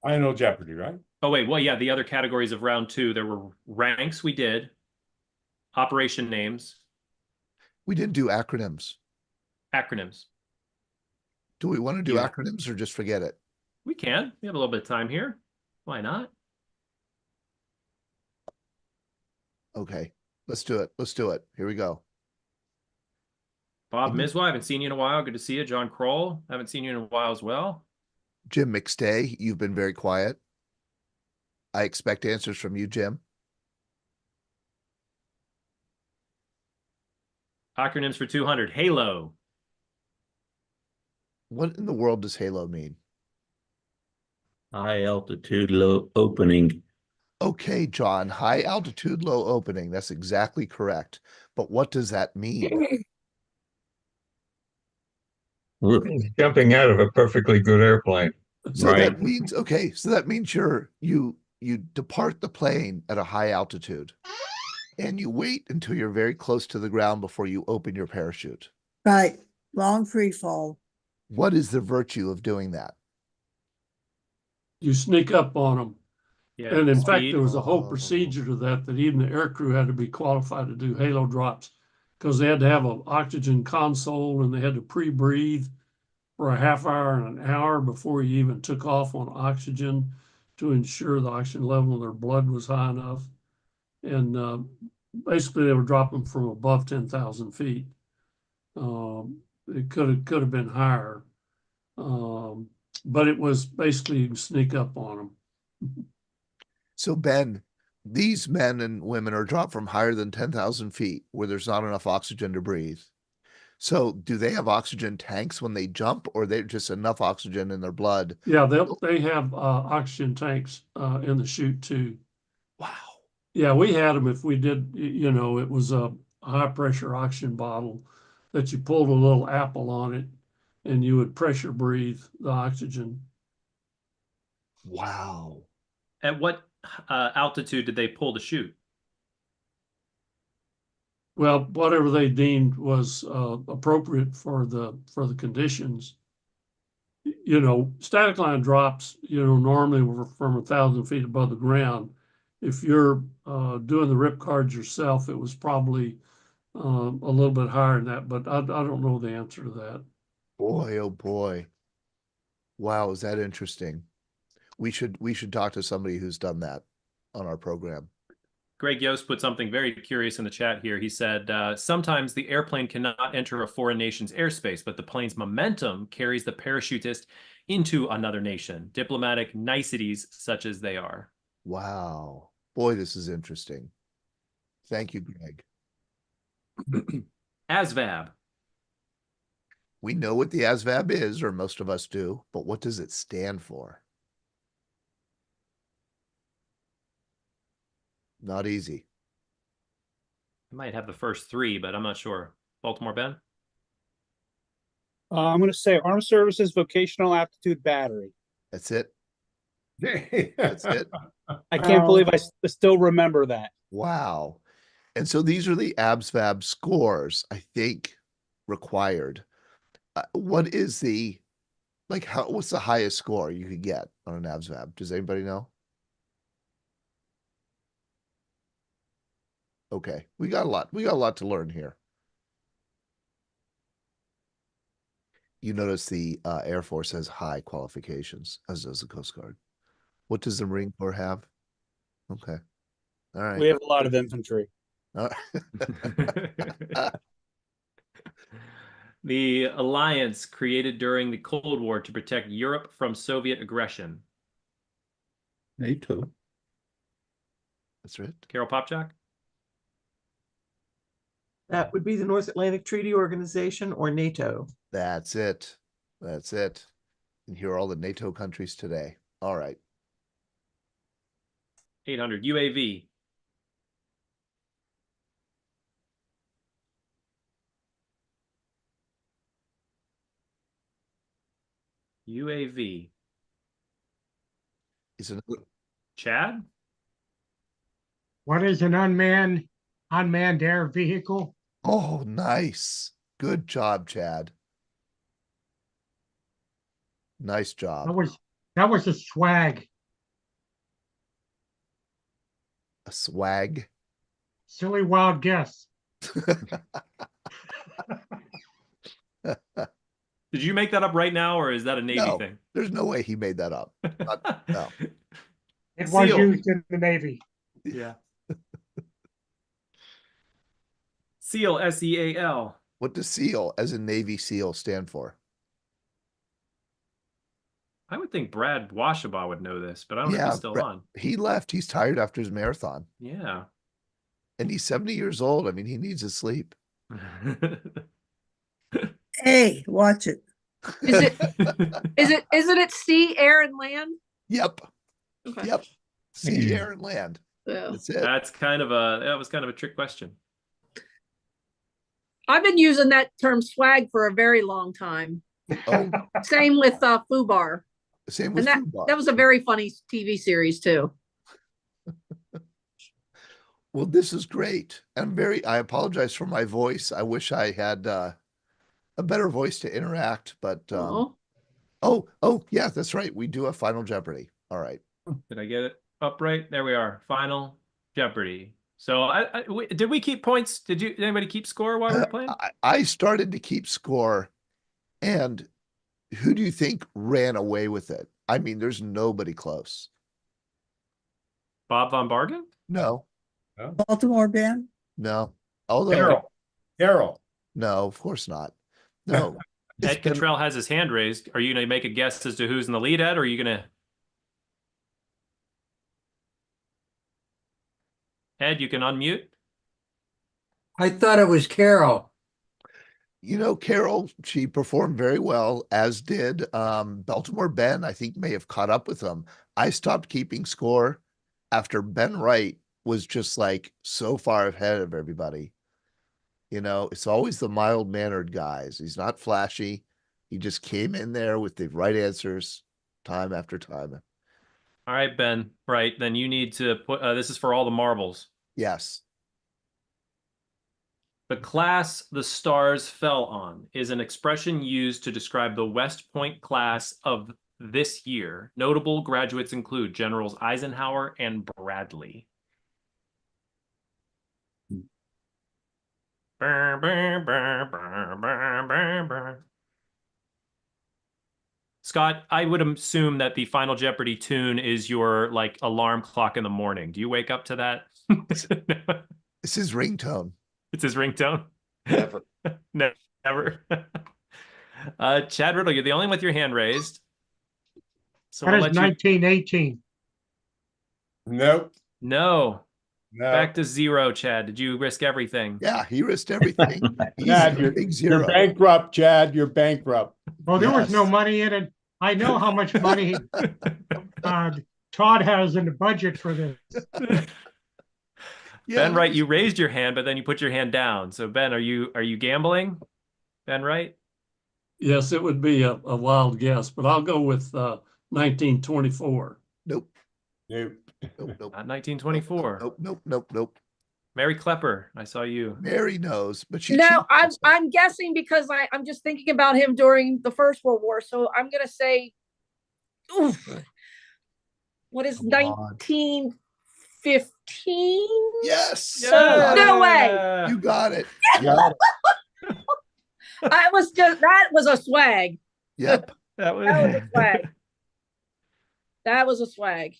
Final Jeopardy, right? Oh, wait. Well, yeah, the other categories of round 2, there were ranks we did, operation names. We didn't do acronyms. Acronyms. Do we want to do Yeah. acronyms or just forget it? We can. We have a little bit of time here. Why not? Okay. Let's do it. Let's do it. Here we go. Bob Miswa, I haven't seen you in a while. Good to see you. John Kroll, haven't seen you in a while as well. Jim McStay, you've been very quiet. I expect answers from you, Jim. Acronyms for 200. HALO. What in the world does HALO mean? High altitude, low opening. Okay, John, high altitude, low opening. That's exactly correct. But what does that mean? He's jumping out of a perfectly good airplane. So that means, okay, so that means you depart the plane at a high altitude and you wait until you're very close to the ground before you open your parachute. Right. Long free fall. What is the virtue of doing that? You sneak up on them. Yeah, And in fact, speed. there was a whole procedure to that even the aircrew had to be qualified to do halo drops because they had to have an oxygen console and they had to pre-breathe for a half hour and an hour before you even took off on oxygen to ensure the oxygen level in their blood was high enough. And basically, they were dropping from above 10,000 feet. It could have been higher, but it was basically you can sneak up on them. So Ben, these men and women are dropped from higher than 10,000 feet where there's not enough oxygen to breathe. So do they have oxygen tanks when they jump, or they're just enough oxygen in their blood? Yeah, they have oxygen tanks in the chute too. Wow. Yeah, we had them if we did, it was a high pressure oxygen bottle that you pulled a little apple on it and you would pressure breathe the oxygen. Wow. At what altitude did they pull the chute? Well, whatever they deemed was appropriate for the conditions. Static line drops, normally were from 1,000 feet above the ground. If you're doing the rip cards yourself, it was probably a little bit higher than that, but I don't know the answer to that. Boy, oh boy. Wow, is that interesting? We should talk to somebody who's done that on our program. Greg Yost put something very curious in the chat here. He said, sometimes the airplane cannot enter a foreign nation's airspace, but the plane's momentum carries the parachutist into another nation. Diplomatic niceties such as they are. Wow. Boy, this is interesting. Thank you, Greg. ASVAB. We know what the ASVAB is, or most of us do, but what does it stand for? Not easy. I might have the first three, but I'm not sure. Baltimore, Ben? I'm going to say Armed Services Vocational Aptitude Battery. That's it. That's it. I can't believe I still remember that. Wow. And so these are the ASVAB scores, I think, required. What is the, what's the highest score you could get on an ASVAB? Does anybody know? Okay, we got a lot to learn here. You notice the Air Force has high qualifications, as does the Coast Guard. What does the Marine Corps have? Okay. All right. We have a lot of infantry. The alliance created during the Cold War to protect Europe from Soviet aggression. NATO. That's right. Carol Popchak? That would be the North Atlantic Treaty Organization, or NATO. That's it. That's it. And here are all the NATO countries today. All right. 800 UAV. UAV. Is it Chad? What is an unmanned air vehicle? Oh, nice. Good job, Chad. Nice job. That was a swag. A swag. Silly wild guess. Did you make that up right now, or is that a Navy thing? There's no way he made that up. No. It was used in the Navy. Yeah. SEAL, S-E-A-L. What does SEAL, as in Navy SEAL, stand for? I would think Brad Washabaugh would know this, but I don't know if he's still on. He left. He's tired after his marathon. Yeah. And he's 70 years old. I mean, he needs his sleep. Hey, watch it. Isn't it sea, air, and land? Yep. Okay. Yep. Sea, air, and land. Yeah. That's it. That was kind of a trick question. I've been using that term swag for a very long time. Oh. Same with FUBAR. Same with FUBAR. That was a very funny TV series too. Well, this is great. I apologize for my voice. I wish I had a better voice to interact, but oh yeah, that's right. We do have Final Jeopardy. All right. Did I get it up right? There we are. Final Jeopardy. So did we keep points? Did anybody keep score while we were playing? I started to keep score, and who do you think ran away with it? I mean, there's nobody close. Bob Von Bargen? No. Baltimore Ben? No. Although Carol. No, of course not. No. Ed Cottrell has his hand raised. Are you going to make a guess as to who's in the lead, Ed, or are you going to? Ed, you can unmute. I thought it was Carol. You know, Carol, she performed very well, as did Baltimore Ben. I think may have caught up with them. I stopped keeping score after Ben Wright was just like so far ahead of everybody. You know, it's always the mild-mannered guys. He's not flashy. He just came in there with the right answers time after time. All right, Ben. Right. Then you need to put, this is for all the marbles. Yes. The class the stars fell on is an expression used to describe the West Point class of this year. Notable graduates include Generals Eisenhower and Bradley. Scott, I would assume that the Final Jeopardy tune is your like alarm clock in the morning. Do you wake up to that? It's his ringtone. It's his ringtone. Never. Never. Chad Riddle, you're the only one with your hand raised. So That I'll is let you. 1918. Nope. No. No. Back to zero, Chad. Did you risk everything? Yeah, he risked everything. He's Chad, a you're, big you're zero. bankrupt, Chad. You're bankrupt. Well, there was no Yes. money in it. I know how much money Todd has in the budget for this. Ben Wright, you raised your hand, but then you put your hand down. So Ben, are you gambling? Ben Wright? Yes, it would be a wild guess, but I'll go with 1924. Nope. Nope. Nope. Nope. Not 1924. Nope. Nope. Nope. Nope. Mary Klepper, I saw you. Mary knows, but she. No, I'm guessing because I'm just thinking about him during the First World War. So I'm gonna say, what is 1915? Yes. No way. You got it. Got it. I was just that was a swag. Yep. That was a swag. That was a swag.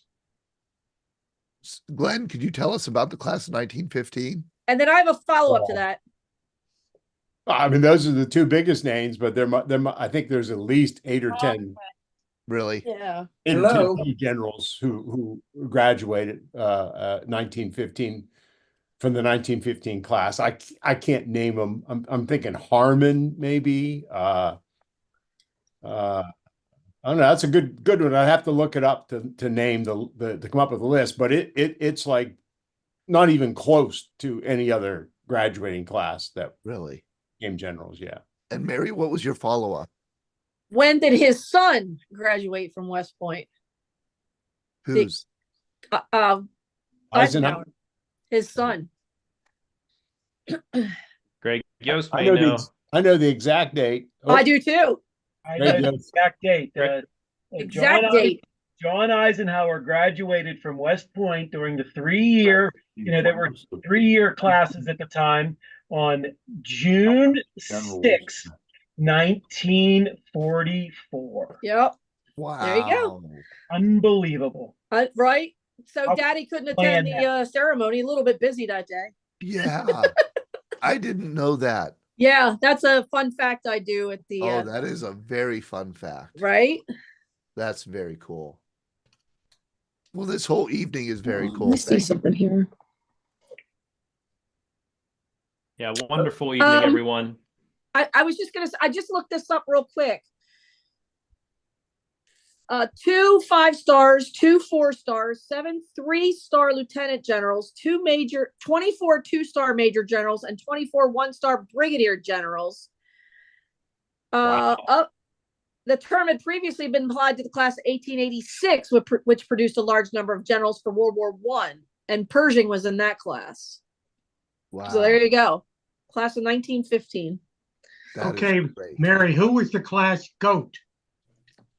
Glenn, could you tell us about the class of 1915? And then I have a follow-up to that. I mean, those are the two biggest names, but I think there's at least 8 or 10. Really? Yeah. 8 or 10 generals who graduated 1915 from the 1915 class. I can't name them. I'm thinking Harmon maybe. I don't know. That's a good one. I'd have to look it up to name to come up with a list, but it's like not even close to any other graduating class that really became generals. Yeah. And Mary, what was your follow-up? When did his son graduate from West Point? Who's? Eisenhower. His son. Greg Yost I may know. know the exact date. I do too. I know the exact date. Exact date. John Eisenhower graduated from West Point during the 3-year, there were 3-year classes at the time on June 6th, 1944. Yep. Wow. There you go. Unbelievable. Right? So I'll Daddy couldn't plan attend the ceremony, a little bit busy that day. Yeah. I didn't know that. Yeah, that's a fun fact I do at the Oh, that is a very fun fact. right? That's very cool. Well, this whole evening is very cool. Let me see something here. Yeah, wonderful evening, everyone. I was just gonna say, I just looked this up real quick. 2 5-stars, 2 4-stars, 7 3-star lieutenant generals, 24 2-star major generals, and 24 1-star brigadier generals. The term had previously been applied to the class of 1886, which produced a large number of generals for World War I, and Pershing was in that class. Wow. So there you go. Class of 1915. Okay, Mary, who was the class GOAT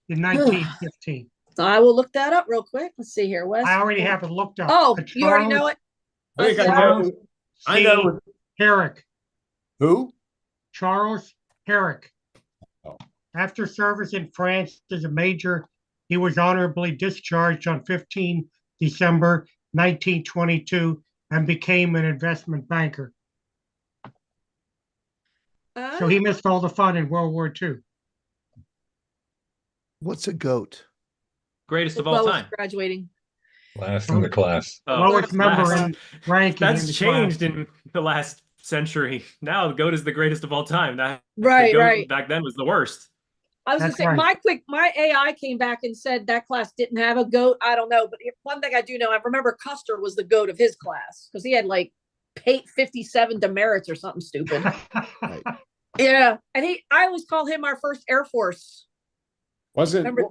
in 1915? I will look that up real quick. Let's see here. West. I already have it looked up. Oh, you already know it? I think I know. Herrick. Who? Charles Herrick. After service in France as a major, he was honorably discharged on 15 December 1922 and became an investment banker. So he missed all the fun in World War II. What's a GOAT? Greatest of all time. Graduating. Last in the class. Lowest member in ranking. That's in the changed class. in the last century. Now the GOAT is the greatest of all time. That Right, the GOAT right. back then was the worst. I was That's gonna say right. my AI came back and said that class didn't have a GOAT. I don't know, but one thing I do know, I remember Custer was the GOAT of his class because he had like 57 demerits or something stupid. Yeah, and I always call him our first Air Force. Remember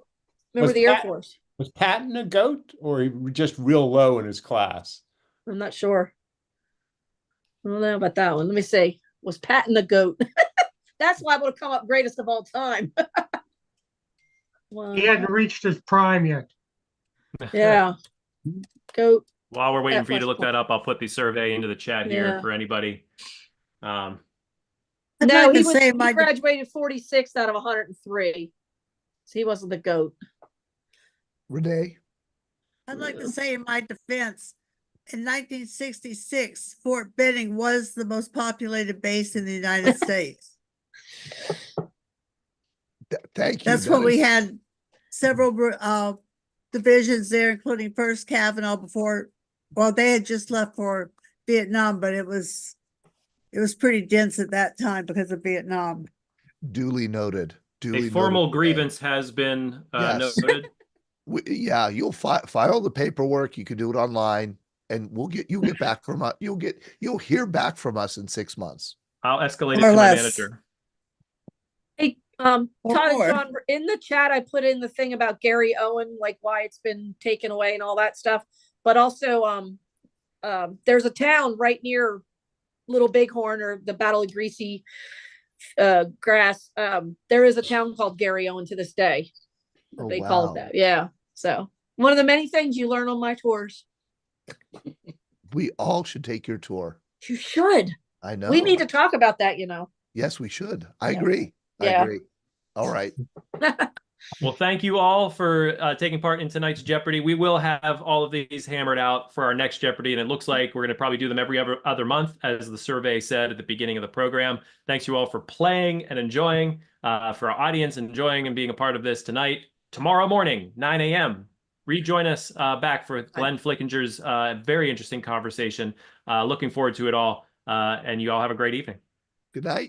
the Air Force? Was Patton a GOAT or he was just real low in his class? I'm not sure. I don't know about that one. Let me see. Was Patton the GOAT? That's liable to come up greatest of all time. He hadn't reached his prime yet. Yeah. GOAT. While we're waiting At for you to West look that up, I'll put the survey into the chat here Yeah. for anybody. No, like he to say my- graduated 46 out of 103. So he wasn't the GOAT. Renee? I'd like to say in my defense, in 1966, Fort Benning was the most populated base in the United States. Thank you. That's when we had several divisions there, including First Cavanagh before, well, they had just left for Vietnam, but it was pretty dense at that time because of Vietnam. Duly noted. Duly A formal noted. grievance has been Yes. noted. Yeah, you'll file the paperwork. You can do it online, and you'll get back from us. You'll hear back from us in 6 months. I'll escalate it Or to my less. manager. Hey, Or Todd and more. John, in the chat, I put in the thing about Gary Owen, like why it's been taken away and all that stuff. But also, there's a town right near Little Bighorn or the Battle of Greasy Grass. There is a town called Gary Owen to this day. Oh, They call wow. it that. Yeah. So one of the many things you learn on my tours. We all should take your tour. You should. I know. We need to talk about that, you know. Yes, we should. I Yeah. agree. I Yeah. agree. All right. Well, thank you all for taking part in tonight's Jeopardy. We will have all of these hammered out for our next Jeopardy, and it looks like we're going to probably do them every other month, as the survey said at the beginning of the program. Thanks you all for playing and enjoying, for our audience enjoying and being a part of this tonight. Tomorrow morning, 9 a.m., rejoin us back for Glenn Flickinger's very interesting conversation. Looking forward to it all, and you all have a great evening. Good night.